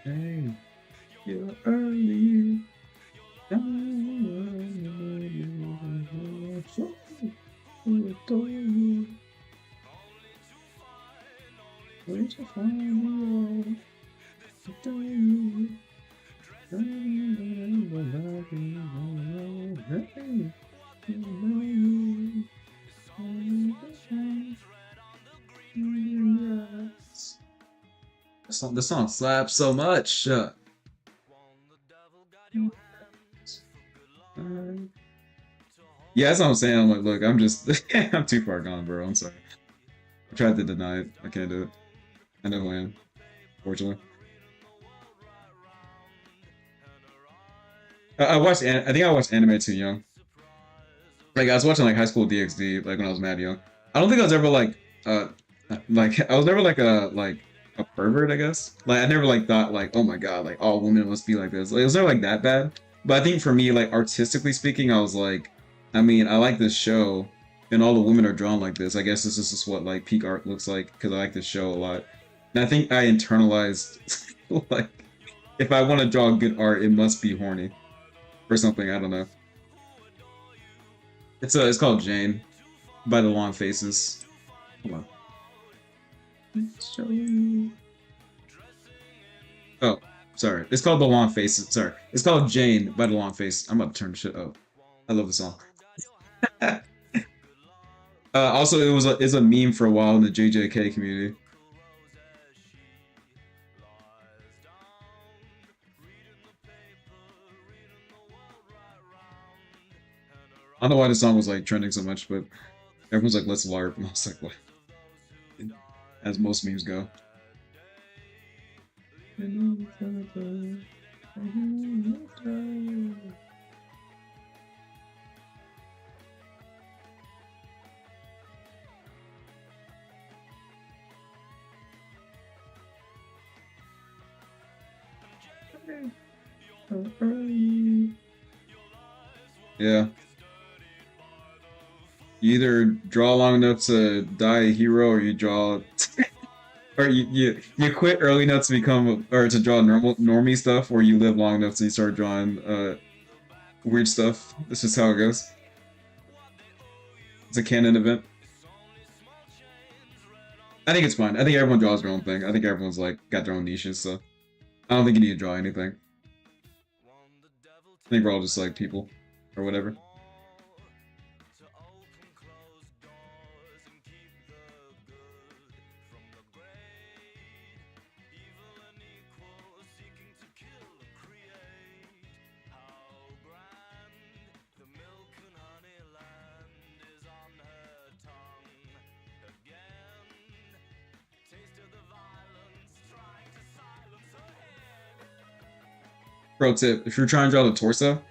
Hey, you're early. Where to find you? This song slaps so much. Yeah, that's what I'm saying. I'm like, look, I'm just, I'm too far gone, bro. I'm sorry. I tried to deny it. I can't do it. I know who I am, fortunately. I watched, I think I watched anime too young. Like, I was watching like High School DxD, like when I was mad young. I don't think I was ever uh, like, I was never like a pervert, I guess. Like, I never like thought like, oh my god, like all women must be like this. Like, it was never like that bad. But I think for me, like artistically speaking, I was like, I mean, I like this show, and all the women are drawn like this. I guess this is just what like peak art looks like because I like this show a lot. And I think I internalized like, if I want to draw good art, it must be horny or something. I don't know. It's called Jane by the Long Faces. Hold on. Oh, sorry. It's called The Long Faces. Sorry. It's called Jane by The Long Face. I'm about to turn the shit up. I love the song. Also, it's a meme for a while in the JJK community. I don't know why the song was like trending so much, but everyone's like, "Let's LARP," and I was like, "What?" As most memes go. Yeah. You either draw long enough to die a hero, or you draw, or you quit early enough to become, or to draw normie stuff, or you live long enough to start drawing weird stuff. This is how it goes. It's a canon event. I think it's fine. I think everyone draws their own thing. I think everyone's like got their own niches, so I don't think you need to draw anything. I think we're all just like people, or whatever. Pro tip: if you're trying to draw the torso,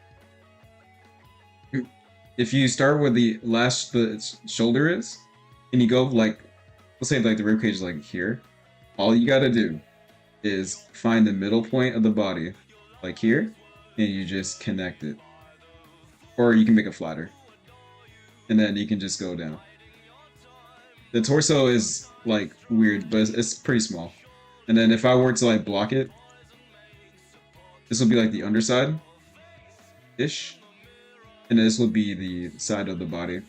if you start where the last the shoulder is, and you go like, let's say like the rib cage is like here, all you gotta do is find the middle point of the body, like here, and you just connect it. Or you can make it flatter, and then you can just go down. The torso is like weird, but it's pretty small. And then if I were to like block it, this will be like the underside ish, and this will be the side of the body.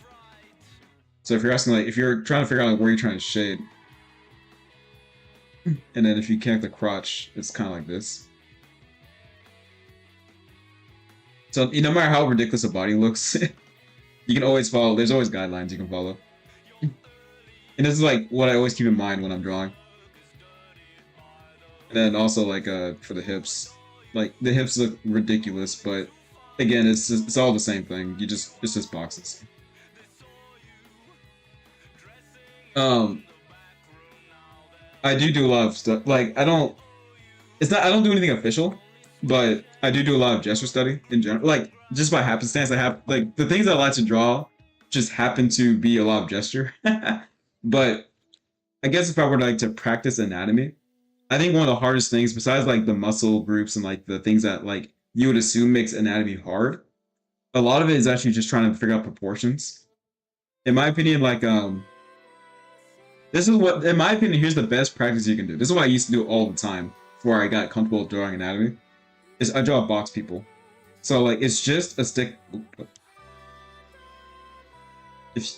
So if you're asking like if you're trying to figure out like where you're trying to shade, and then if you connect the crotch, it's kind of like this. So no matter how ridiculous a body looks, you can always follow. There's always guidelines you can follow. And this is like what I always keep in mind when I'm drawing. And then also like for the hips, like the hips look ridiculous, but again, it's all the same thing. It's just boxes. Um, I do a lot of stuff. Like I don't do anything official, but I do a lot of gesture study in general. Like just by happenstance, I have like the things I like to draw just happen to be a lot of gesture. But I guess if I were like to practice anatomy, I think one of the hardest things, besides like the muscle groups and like the things that like you would assume makes anatomy hard, a lot of it is actually just trying to figure out proportions. In my opinion, like this is what, in my opinion, here's the best practice you can do. This is what I used to do all the time before I got comfortable drawing anatomy. Is I draw box people. So like it's just a stick.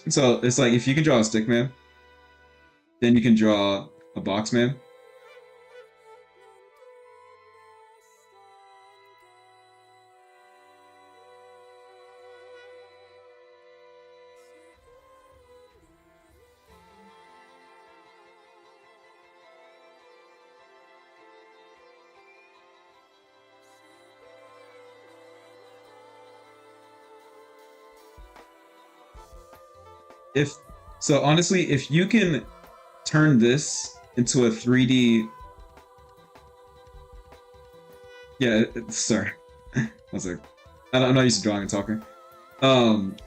So it's like if you can draw a stick man, then you can draw a box man. If so, honestly, if you can turn this into a 3D, yeah, sorry, one sec. I'm not used to drawing and talking. Um,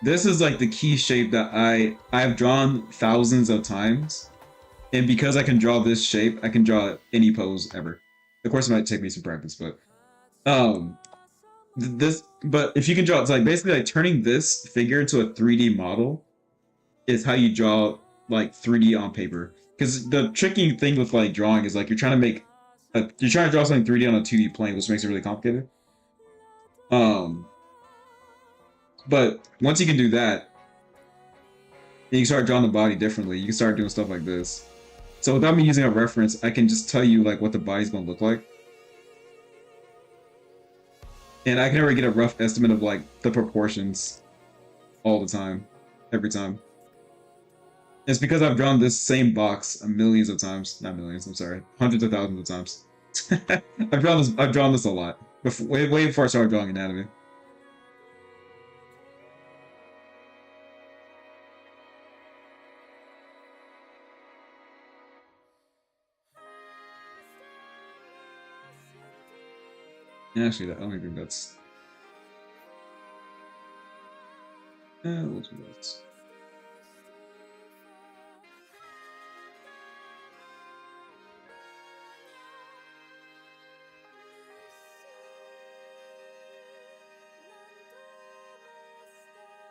this is like the key shape that I've drawn thousands of times, and because I can draw this shape, I can draw any pose ever. Of course, it might take me some practice, but um, this. But if you can draw, it's like basically like turning this figure into a 3D model is how you draw like 3D on paper. Because the tricky thing with like drawing is like you're trying to make you're trying to draw something 3D on a 2D plane, which makes it really complicated. Um, but once you can do that, you can start drawing the body differently. You can start doing stuff like this. So without me using a reference, I can just tell you like what the body's gonna look like, and I can already get a rough estimate of like the proportions all the time, every time. It's because I've drawn this same box millions of times. Not millions, I'm sorry. Hundreds of thousands of times. I've drawn this a lot. Before, way before I started drawing anatomy. Actually, I don't even think that's we'll do that.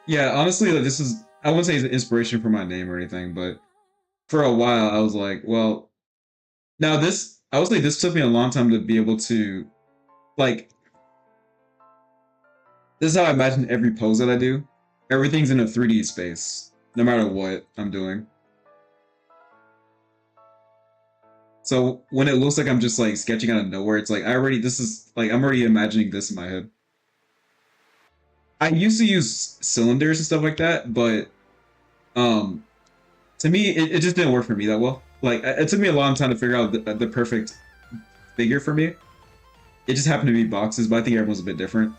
Yeah, honestly, like, this is I wouldn't say it's an inspiration for my name or anything, but for a while I was like, well, now this I would say this took me a long time to be able to like this is how I imagine every pose that I do. Everything's in a 3D space, no matter what I'm doing. So when it looks like I'm just like sketching out of nowhere, it's like I already this is like I'm already imagining this in my head. I used to use cylinders and stuff like that, but um to me it just didn't work for me that well. Like it took me a long time to figure out the perfect figure for me. It just happened to be boxes, but I think everyone's a bit different.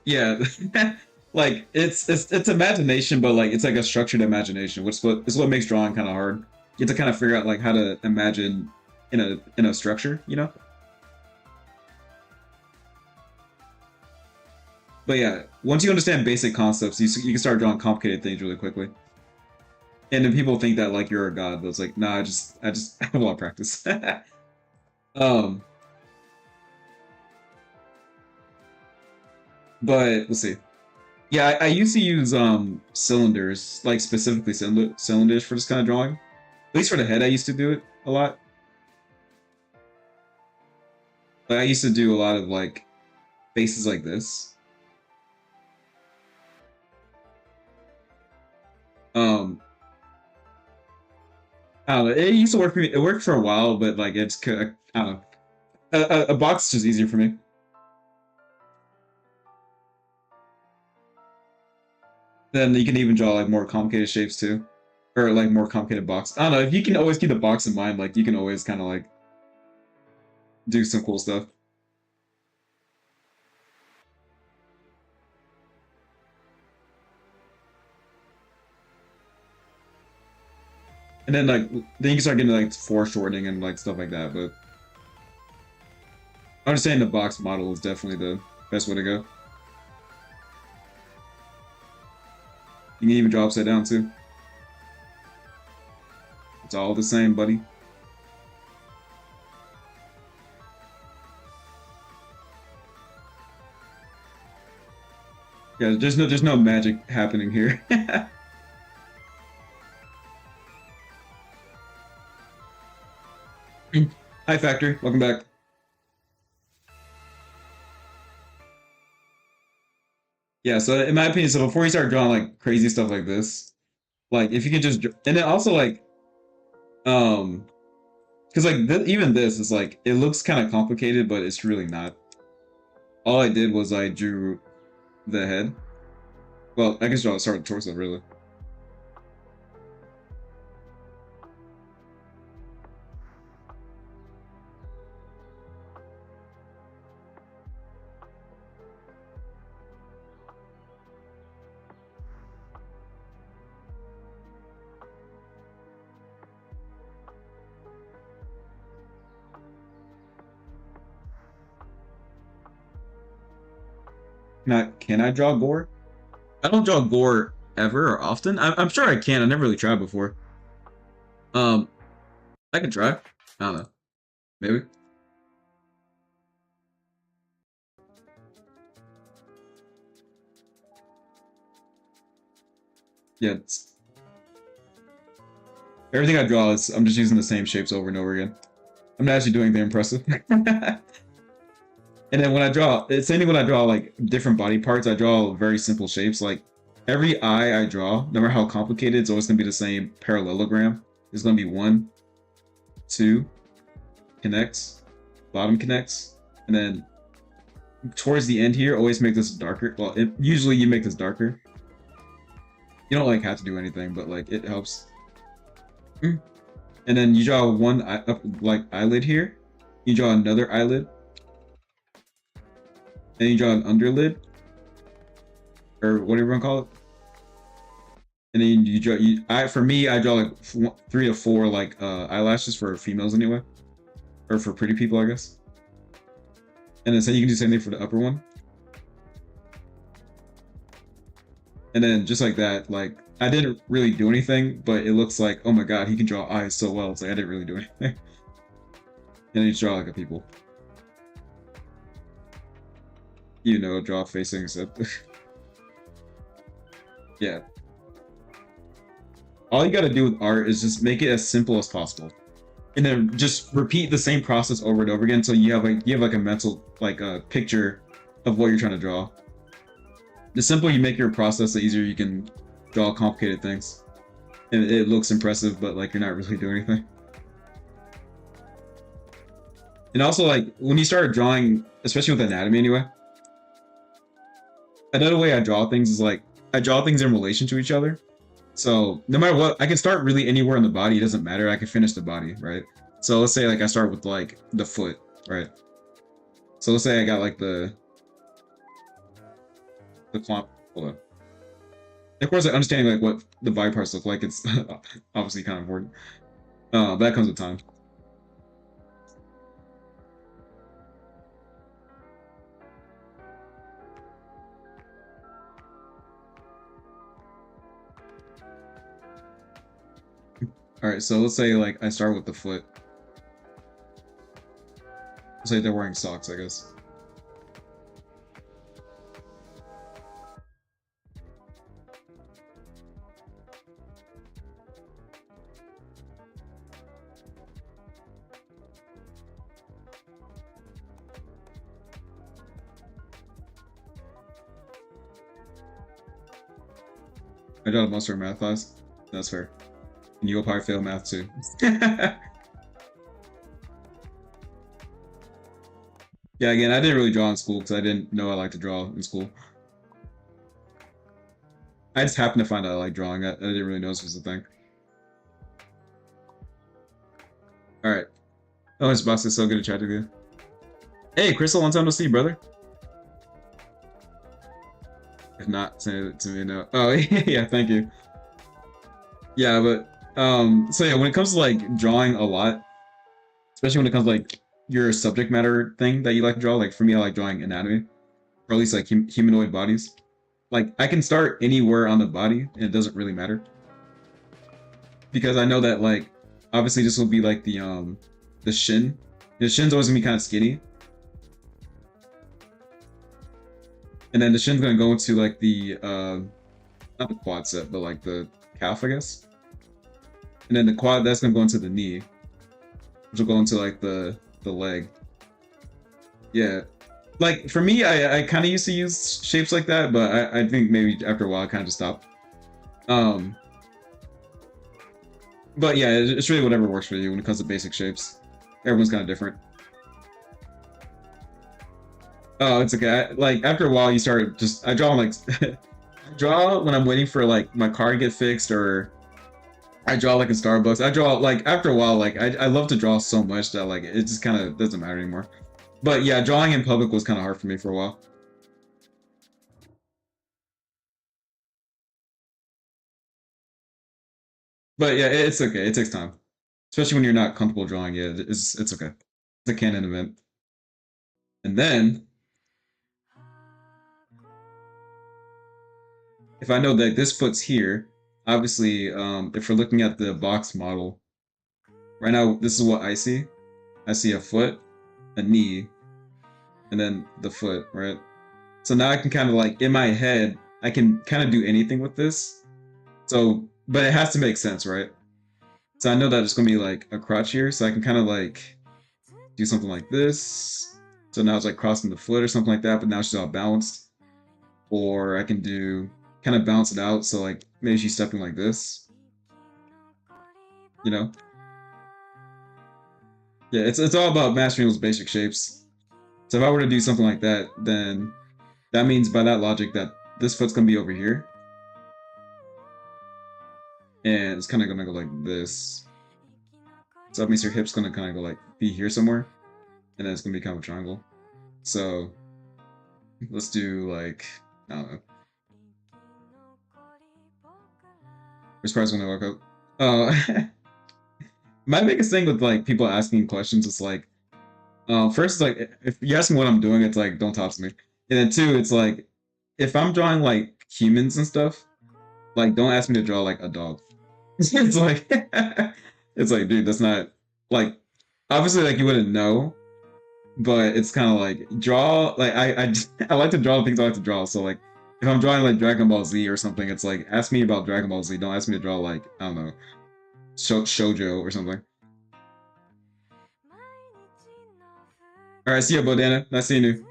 Yeah, like it's imagination, but like it's like a structured imagination, which is what makes drawing kind of hard. You have to kind of figure out like how to imagine in a structure, you know. But yeah, once you understand basic concepts, you can start drawing complicated things really quickly. And then people think that like you're a god, but it's like, nah, I just I have a lot of practice. um, but let's see. Yeah, I used to use cylinders, like specifically cylinders for this kind of drawing. At least for the head, I used to do it a lot. Like I used to do a lot of like faces like this. Um, I don't know. It used to work for me. It worked for a while, but like I don't know. A box is just easier for me. Then you can even draw like more complicated shapes too, or like more complicated box. I don't know. If you can always keep the box in mind, like you can always kind of like do some cool stuff. And then like then you can start getting like foreshortening and like stuff like that. But understanding the box model is definitely the best way to go. You can even draw upside down too. It's all the same, buddy. Yeah, there's no magic happening here. Hi, Factory. Welcome back. Yeah, so in my opinion, so before you start drawing like crazy stuff like this, like if you can just, and then also like, um, because like even this is like it looks kind of complicated, but it's really not. All I did was I drew the head. Well, I guess I'll start with the torso really. Can I draw gore? I don't draw gore ever or often. I'm sure I can. I never really tried before. Um, I can try. I don't know. Maybe. Yeah. Everything I draw is I'm just using the same shapes over and over again. I'm not actually doing anything impressive. And then when I draw, it's same thing when I draw like different body parts, I draw very simple shapes. Like every eye I draw, no matter how complicated, it's always gonna be the same parallelogram. There's gonna be one, two, connects, bottom connects, and then towards the end here, always make this darker. Well, usually you make this darker. You don't like have to do anything, but like it helps. And then you draw one like eyelid here. You draw another eyelid. And you draw an underlid, or whatever you want to call it. And then you draw. For me, I draw like 3 to 4 like eyelashes for females anyway, or for pretty people, I guess. And then so you can do the same thing for the upper one. And then just like that, like I didn't really do anything, but it looks like, oh my god, he can draw eyes so well. It's like I didn't really do anything. And then you draw like a people. You know, draw facing except. Yeah. All you gotta do with art is just make it as simple as possible. And then just repeat the same process over and over again so you have like a mental like a picture of what you're trying to draw. The simpler you make your process, the easier you can draw complicated things. And it looks impressive, but like you're not really doing anything. And also like when you start drawing, especially with anatomy anyway, another way I draw things is like I draw things in relation to each other. So no matter what, I can start really anywhere in the body. It doesn't matter. I can finish the body, right? So let's say like I start with like the foot, right? So let's say I got like the clump. Hold on. Of course, like, understanding like what the body parts look like, it's obviously kind of important. But that comes with time. All right, so let's say like I start with the foot. Let's say they're wearing socks, I guess. I got a monster in math class. That's fair. And you'll probably fail math too. Yeah, again, I didn't really draw in school because I didn't know I liked to draw in school. I just happened to find out I like drawing. I didn't really know this was a thing. All right. Oh, it's Boss is so good to chat with you. Hey, Crystal, long time no see, brother. If not, send it to me now. Oh, yeah, thank you. Yeah, but so yeah, when it comes to like drawing a lot, especially when it comes to like your subject matter thing that you like to draw, like for me, I like drawing anatomy, or at least like humanoid bodies. Like I can start anywhere on the body, and it doesn't really matter because I know that like obviously this will be like the shin. The shin's always gonna be kind of skinny, and then the shin's gonna go into like the not the quadricep, but like the calf, I guess. And then the quad that's gonna go into the knee. which will go into like the leg. Yeah. Like for me, I kind of used to use shapes like that, but I think maybe after a while I kind of just stopped. Um, but yeah, it's really whatever works for you when it comes to basic shapes. Everyone's kind of different. Oh, it's okay. Like after a while, you start just I draw like I draw when I'm waiting for like my car to get fixed, or I draw like in Starbucks. I draw like after a while, like I love to draw so much that like it just kind of doesn't matter anymore. But yeah, drawing in public was kind of hard for me for a while. But yeah, it's okay. It takes time, especially when you're not comfortable drawing it. It's okay. It's a canon event. And then if I know that this foot's here, obviously, if we're looking at the box model, right now this is what I see. I see a foot, a knee, and then the foot, right? So now I can kind of like in my head, I can kind of do anything with this. So, but it has to make sense, right? So I know that it's gonna be like a crotch here, so I can kind of like do something like this. So now it's like crossing the foot or something like that, but now she's all balanced. Or I can do kind of balance it out, so like maybe she's stepping like this, you know? Yeah, it's all about mastering those basic shapes. So if I were to do something like that, then that means by that logic that this foot's gonna be over here, and it's kind of gonna go like this. So that means your hip's gonna kind of go like be here somewhere, and then it's gonna be kind of a triangle. So let's do like I don't know. Which part's gonna work out? My biggest thing with like people asking questions is like, first, it's like if you ask me what I'm doing, it's like don't talk to me. And then two, it's like if I'm drawing like humans and stuff, like don't ask me to draw like a dog. It's like it's like, dude, that's not like obviously like you wouldn't know, but it's kind of like draw like I like to draw things I like to draw. So like if I'm drawing like Dragon Ball Z or something, it's like ask me about Dragon Ball Z. Don't ask me to draw like I don't know shoujo or something. All right, see ya, Bodana. Nice seeing you.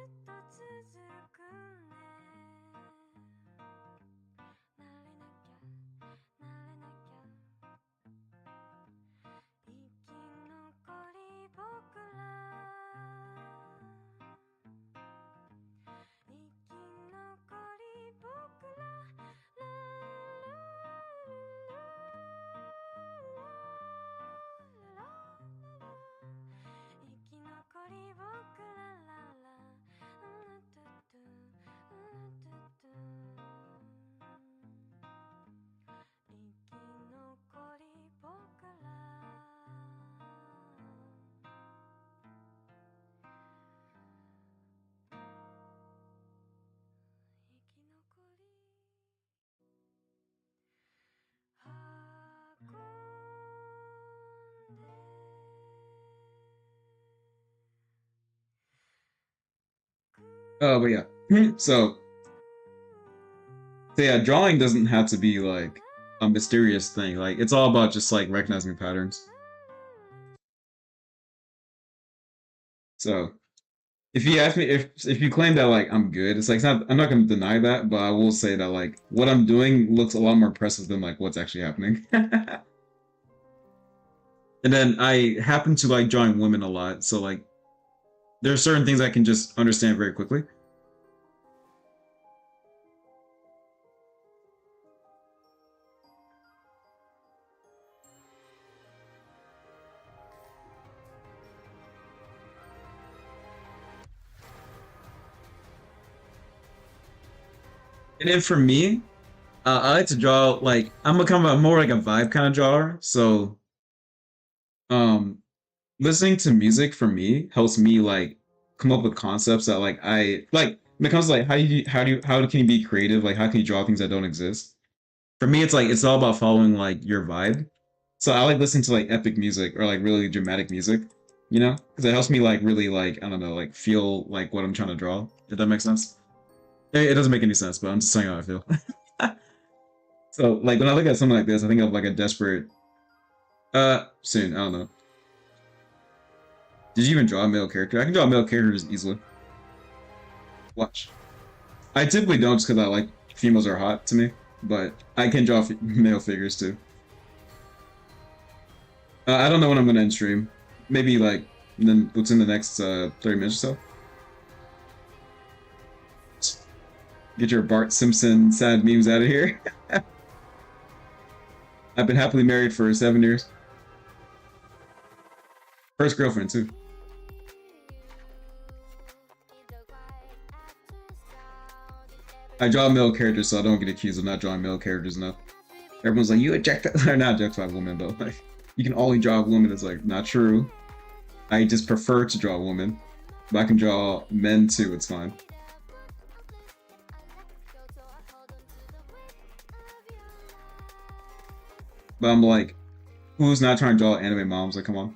Oh, but yeah. So yeah, drawing doesn't have to be like a mysterious thing. Like it's all about just like recognizing patterns. So if you ask me if you claim that like I'm good, it's like it's not I'm not gonna deny that, but I will say that like what I'm doing looks a lot more impressive than like what's actually happening. And then I happen to like drawing women a lot, so like there are certain things I can just understand very quickly. And then for me, I like to draw like I'm a kind of a, more like a vibe kind of drawer. So um listening to music for me helps me like come up with concepts that like I like when it comes to like how can you be creative? Like how can you draw things that don't exist? For me it's like it's all about following like your vibe. So I like listening to like epic music or like really dramatic music, you know? Because it helps me like really like I don't know, like feel like what I'm trying to draw. If that makes sense. It doesn't make any sense, but I'm just saying how I feel. So like when I look at something like this, I think of like a desperate soon, I don't know. Did you even draw a male character? I can draw male characters easily. Watch. I typically don't just because I like females are hot to me, but I can draw male figures too. I don't know when I'm gonna end stream. Maybe like then what's in the next 30 minutes or so. Get your Bart Simpson sad memes out of here. I've been happily married for 7 years. First girlfriend too. I draw male characters so I don't get accused of not drawing male characters enough. Everyone's like, you objectify or not objectify women, but like you can only draw a woman. It's like not true. I just prefer to draw women. But I can draw men too, it's fine. But I'm like, who's not trying to draw anime moms? Like, come on.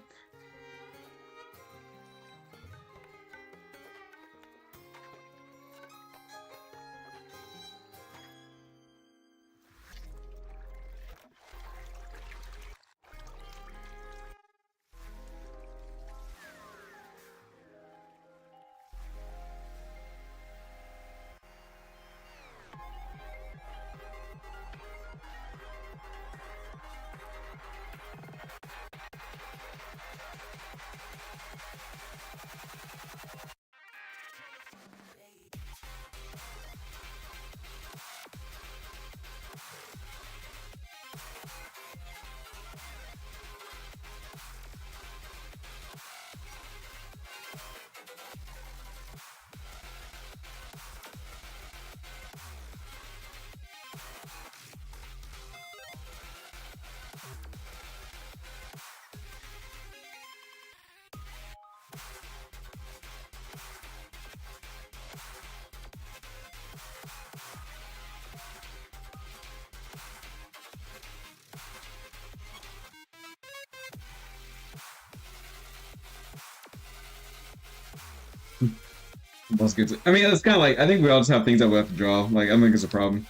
That's good. I mean, it's kind of like I think we all just have things that we have to draw. Like I don't think it's a problem.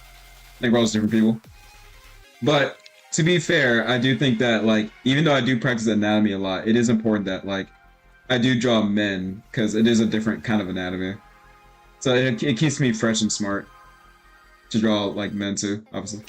I think we're all just different people. But to be fair, I do think that like even though I do practice anatomy a lot, it is important that like I do draw men because it is a different kind of anatomy. So it keeps me fresh and smart to draw like men too, obviously.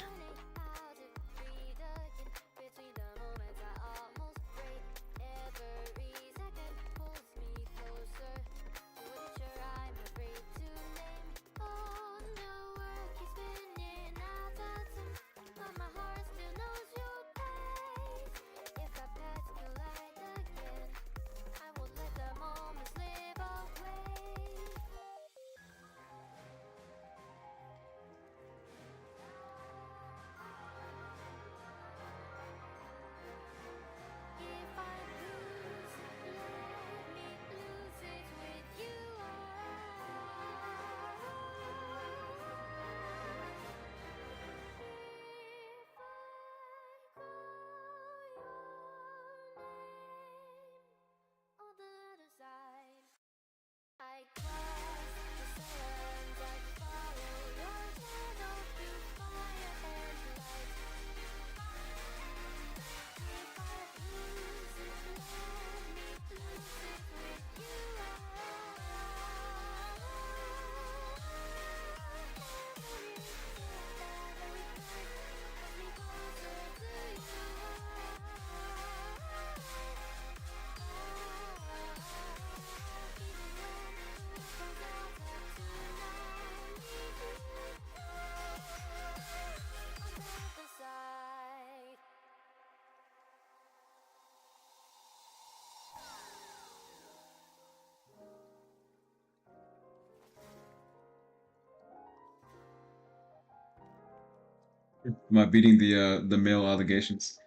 Am I beating the male allegations?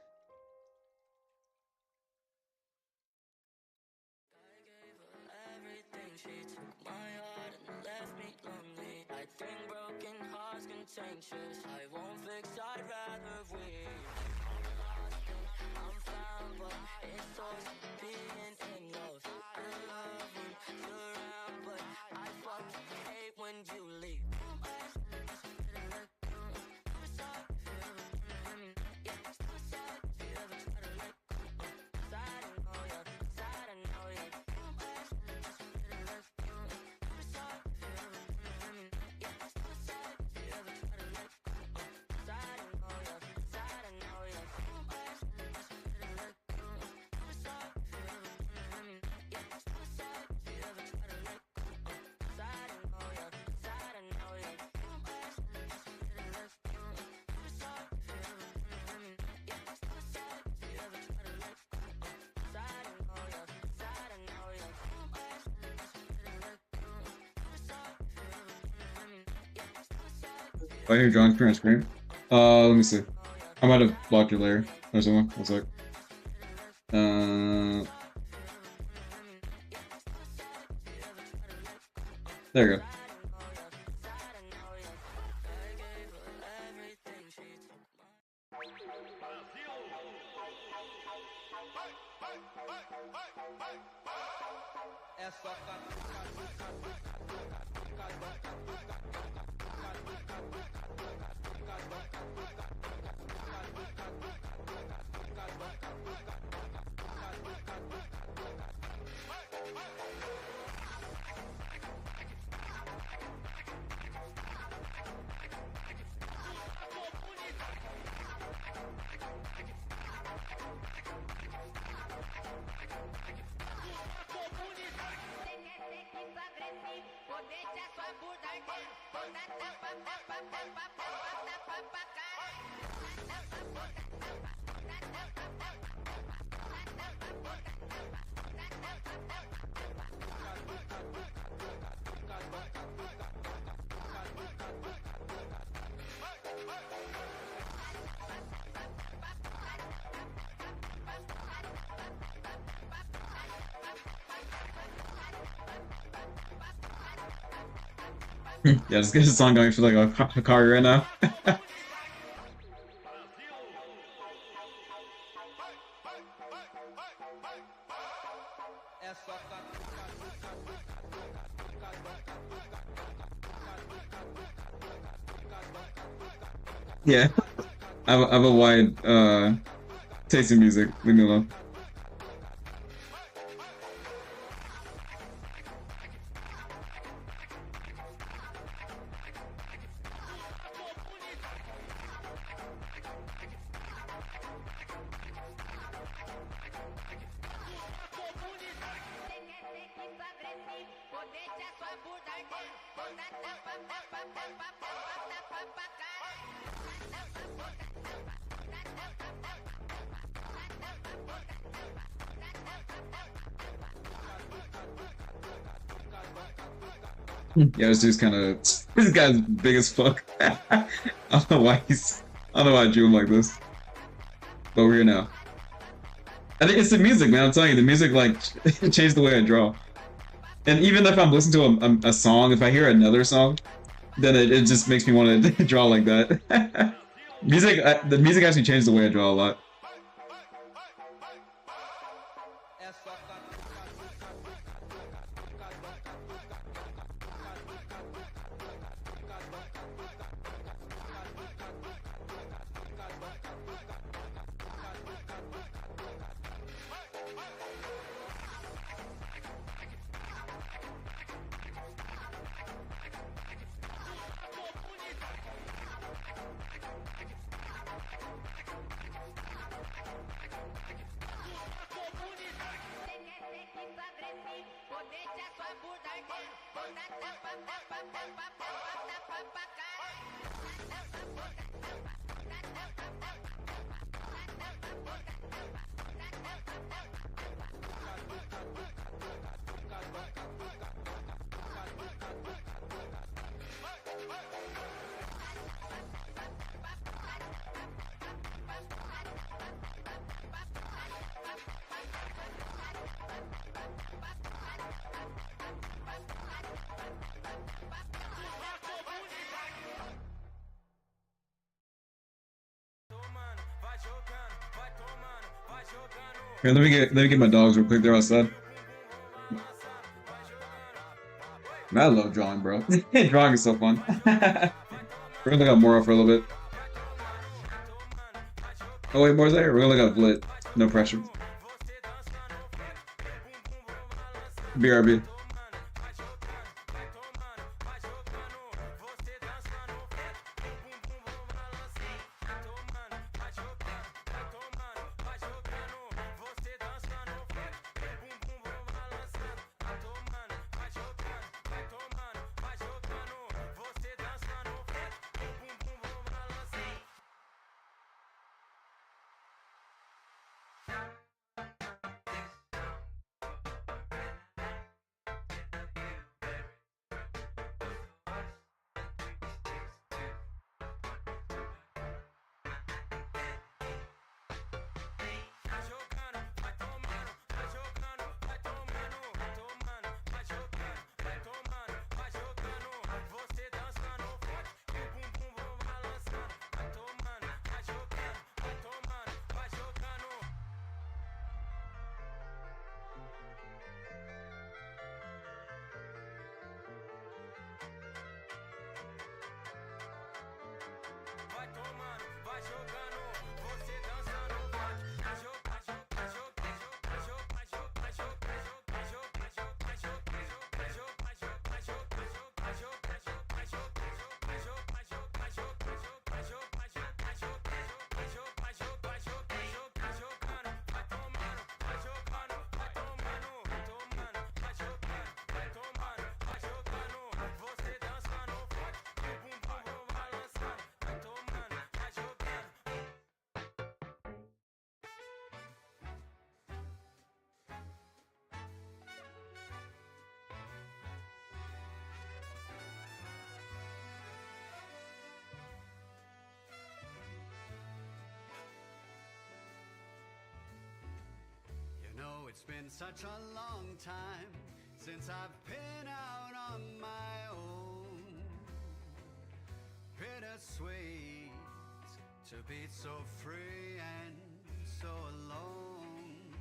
I hear John's current screen. Let me see. I might have blocked your layer or something. One sec. There you go. Yeah, just get a song going for like a Hikari right now. Yeah, I have a wide taste in music. Leave me alone. Yeah, this dude's kind of this guy's big as fuck. I don't know why I don't know why I drew him like this, but we're here now. I think it's the music, man. I'm telling you, the music like changed the way I draw. And even if I'm listening to a song, if I hear another song, then it just makes me want to draw like that. The music actually changed the way I draw a lot. Here, let me get my dogs real quick. They're outside. Man, I love drawing, bro. Drawing is so fun. We're gonna look at Mora for a little bit. Oh wait, Mora's there. We're gonna look at Vlit. No pressure. BRB. It's been such a long time since I've been out on my own. Bittersweet to be so free and so alone.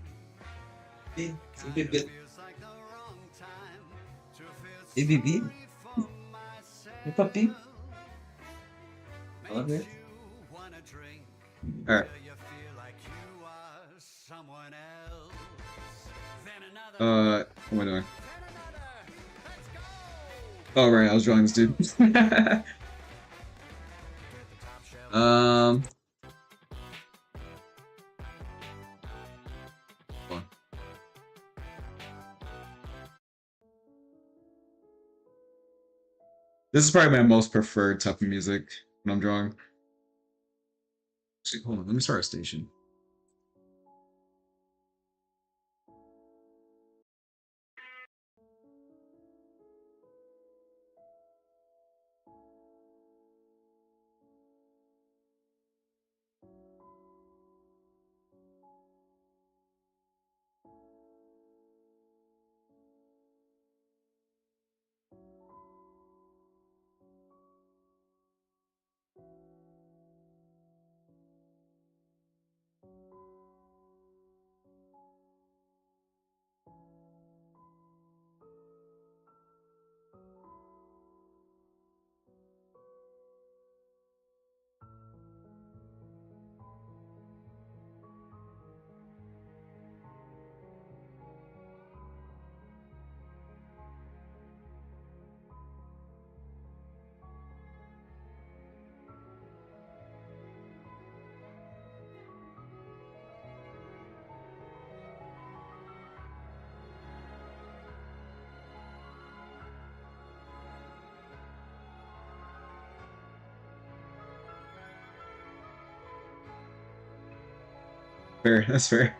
Kind of feels like the wrong time to feel sorry for Hey, puppy. myself. I love Makes it. you wanna drink Alright. till you feel like you are someone else. Then another, What am I doing? then another. Let's go. Oh, right, I was drawing this dude. Get the top shelf. Hold on. This is probably my most preferred type of music when I'm drawing. Actually, hold on, let me start a station. Fair, that's fair.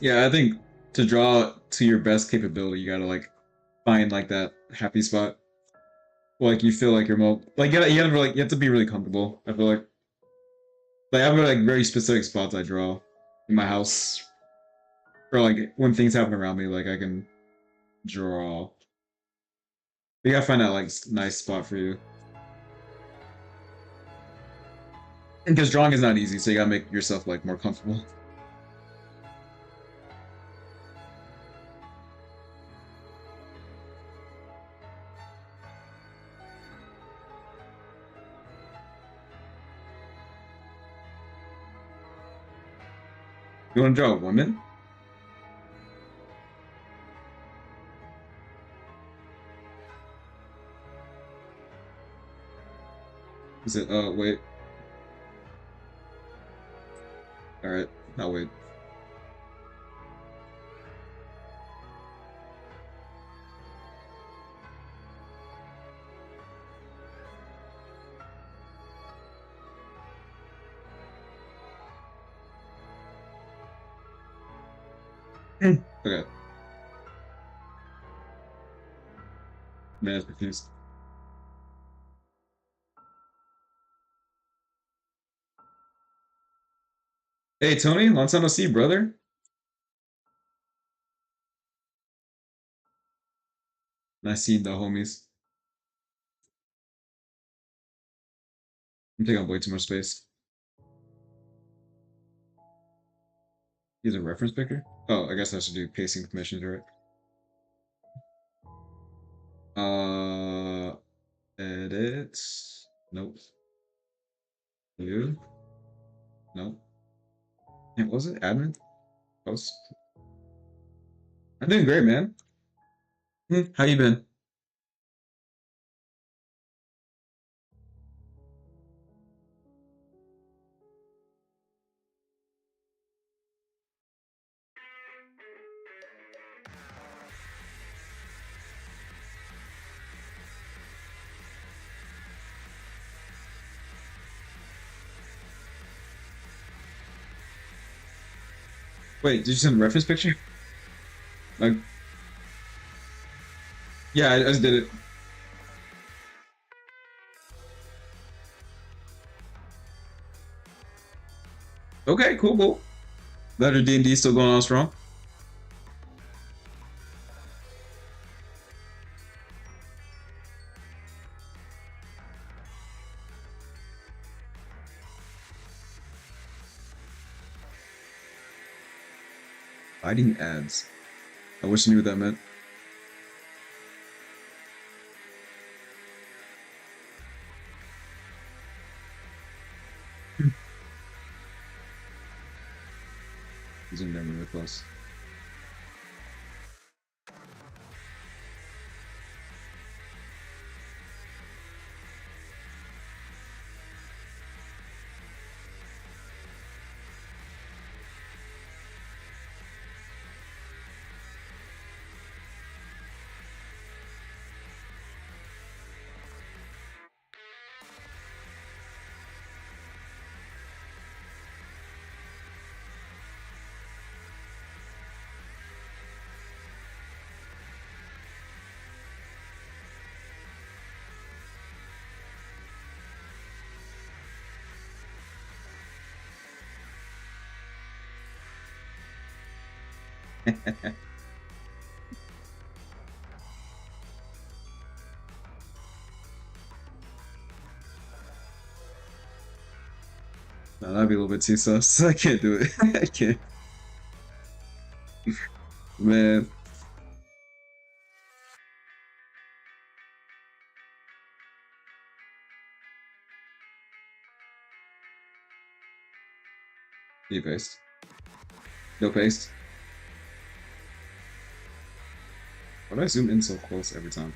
Yeah, I think to draw to your best capability, you gotta like find like that happy spot. Like you feel like you're like you gotta really you have to be really comfortable. I feel like I've got like very specific spots I draw in my house, or like when things happen around me, like I can draw. You gotta find that like nice spot for you. Because drawing is not easy, so you gotta make yourself like more comfortable. You wanna draw a woman? Is it wait. Alright, I'll wait. Okay. Man, I'm confused. Hey Tony, long time no see, brother. Nice seeing the homies. I'm taking up way too much space. Use a reference picker? Oh, I guess I should do pacing commissions, right? Edit. Nope. View. Nope. What was it? Admin? Post? I'm doing great, man. How you been? Wait, did you send a reference picture? Like, yeah, I just did it. Okay, cool, cool. Glad your D&D still going on strong. Hiding ads. I wish I knew what that meant. Zoom down really close. No, that'd be a little bit too sus. I can't do it. I can't. Man. You paste. No paste. Why do I zoom in so close every time?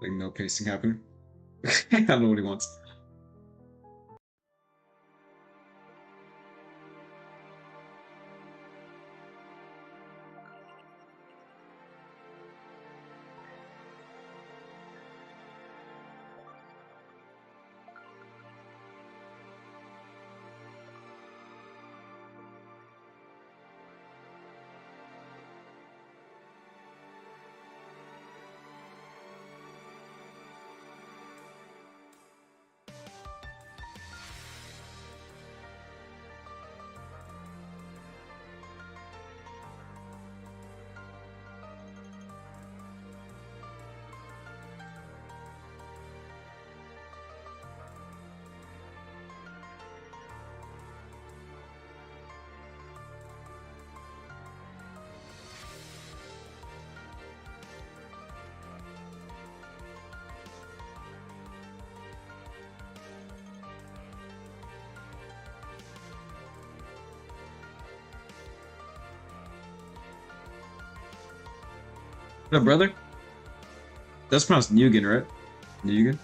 Like no pasting happening. I don't know what he wants. What up, brother? That's pronounced Nugan, right? Nugan?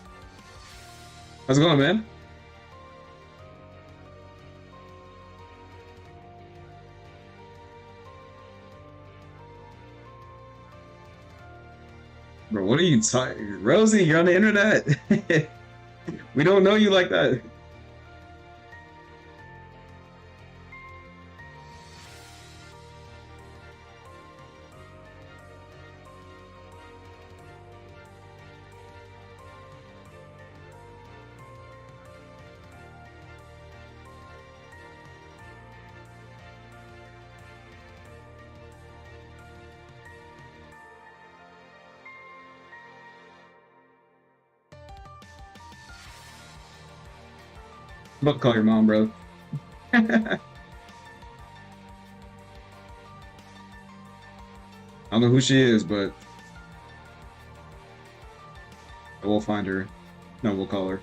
How's it going, man? Bro, what are you talking? Rosie, you're on the internet. We don't know you like that. I'm about to call your mom, bro. I don't know who she is, but we'll find her. No, we'll call her.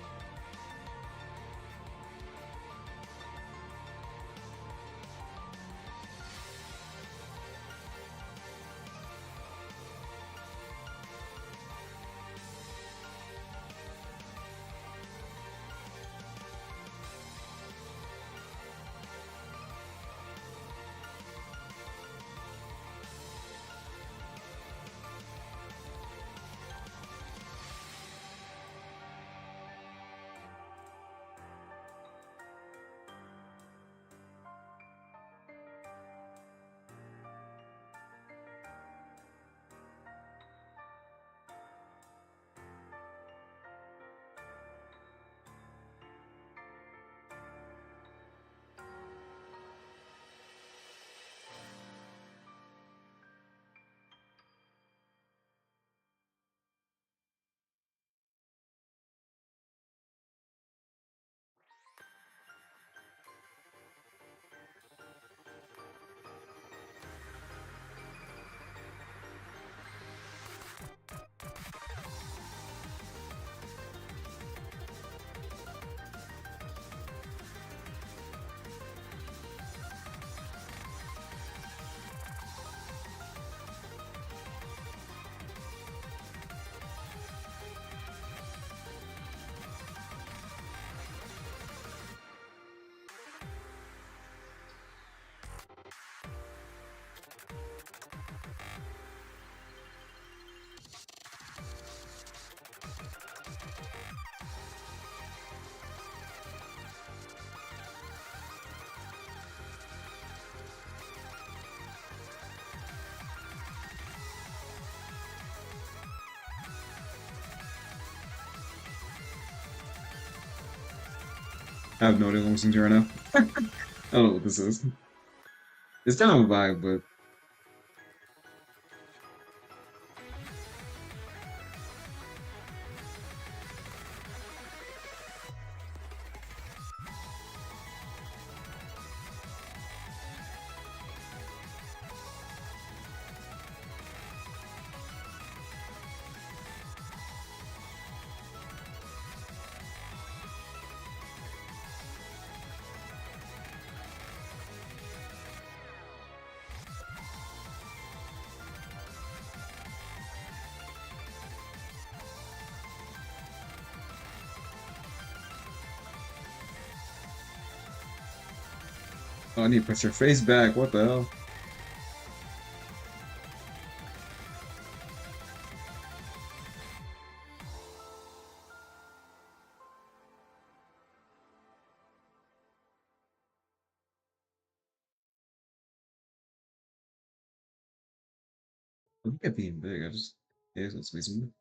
I have no idea what I'm listening to right now. I don't know what this is. It's kind of a vibe, but oh, I need to put your face back. What the hell? Look at being big. I just yeah, let's be some.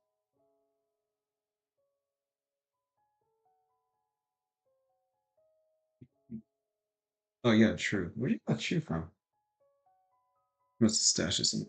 Oh yeah, true. Where did you get that shoe from? Must have stashed it somewhere.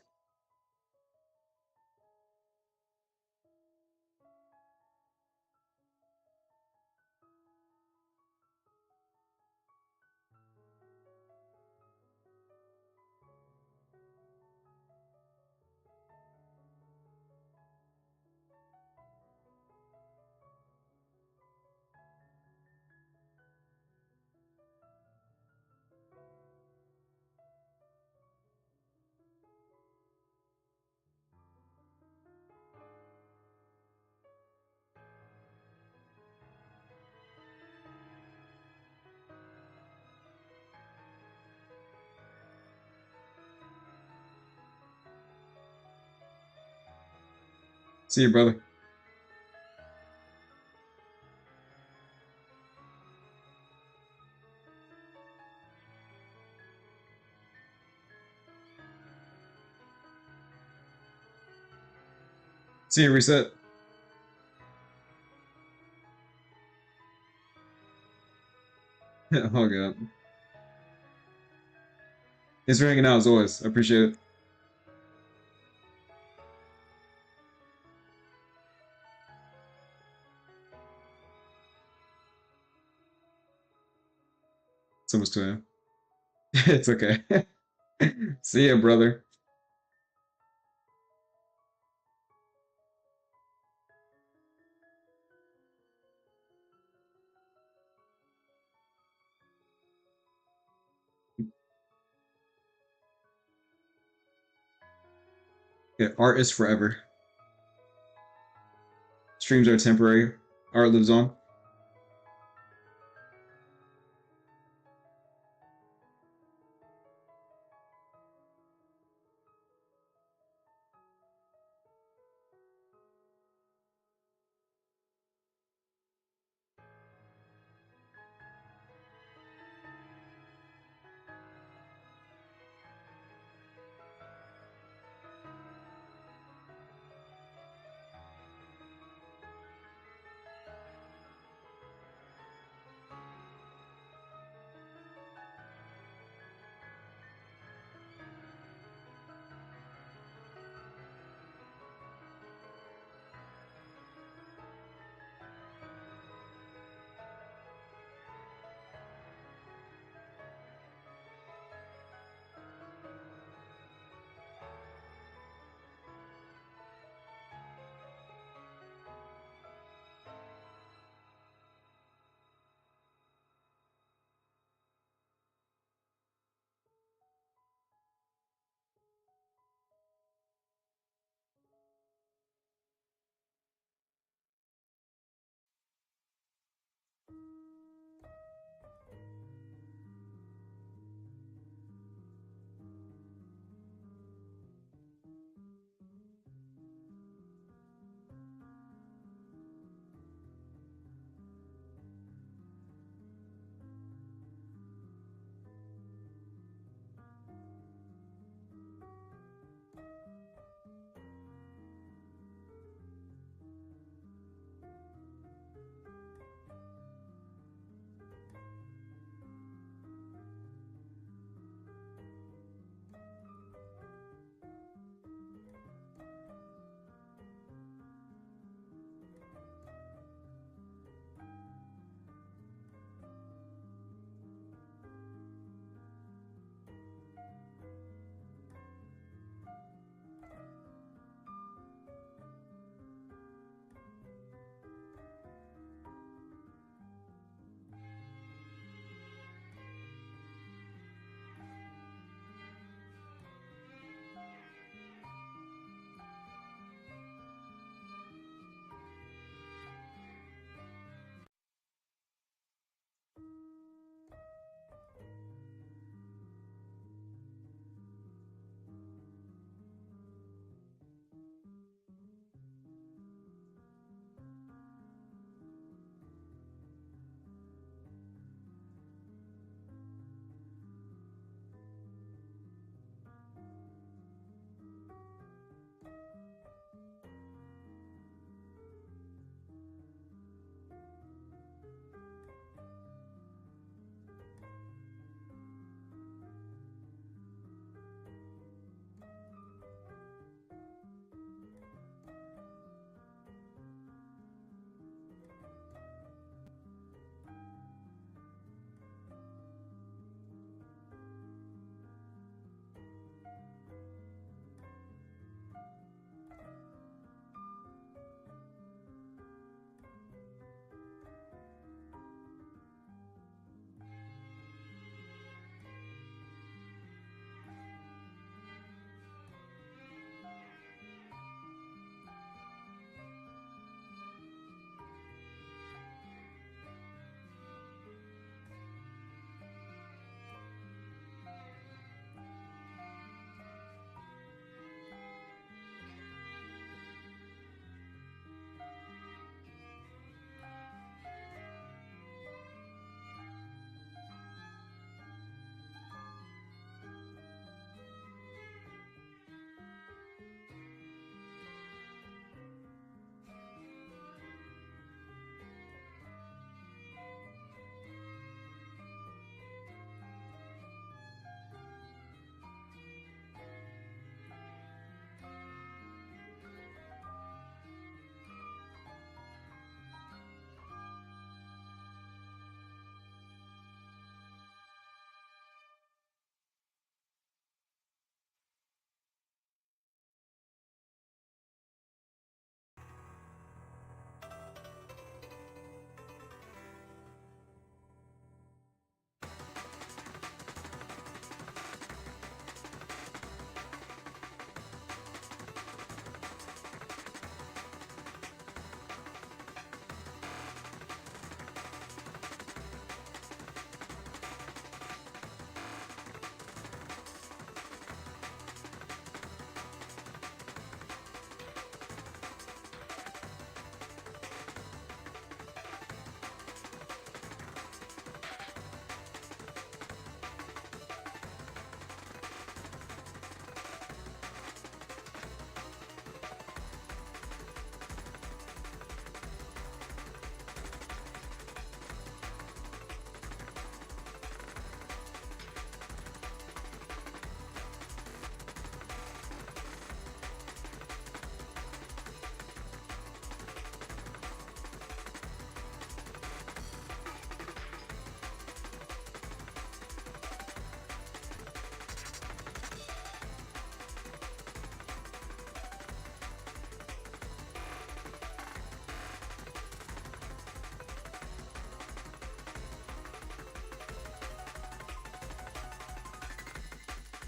See you, brother. See you reset. Oh god. Thanks for hanging out as always. I appreciate it. It's almost 2 a.m. It's okay. See ya, brother. Yeah, art is forever. Streams are temporary. Art lives on.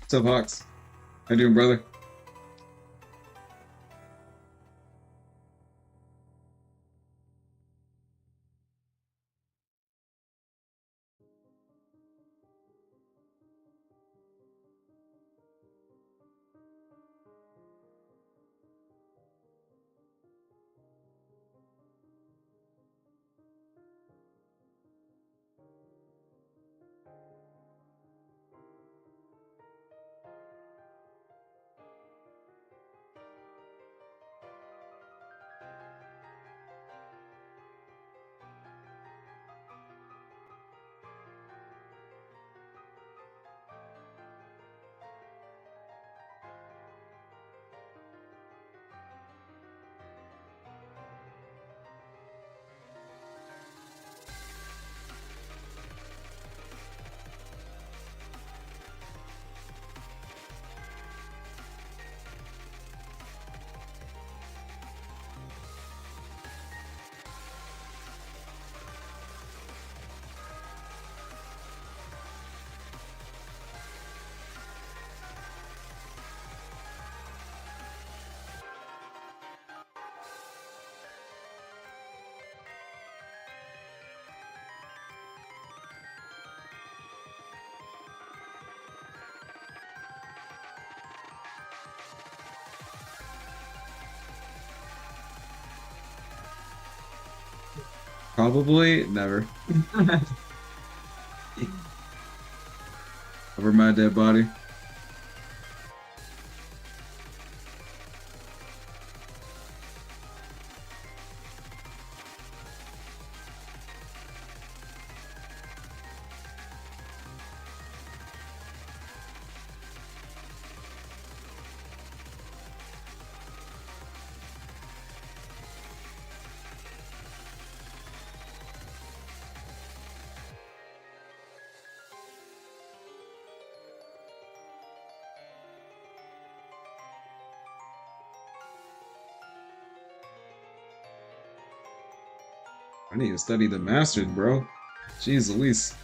What's up, Hawks? How you doing, brother? Probably never. Over my dead body. I need to study the masters, bro. Jeez Louise.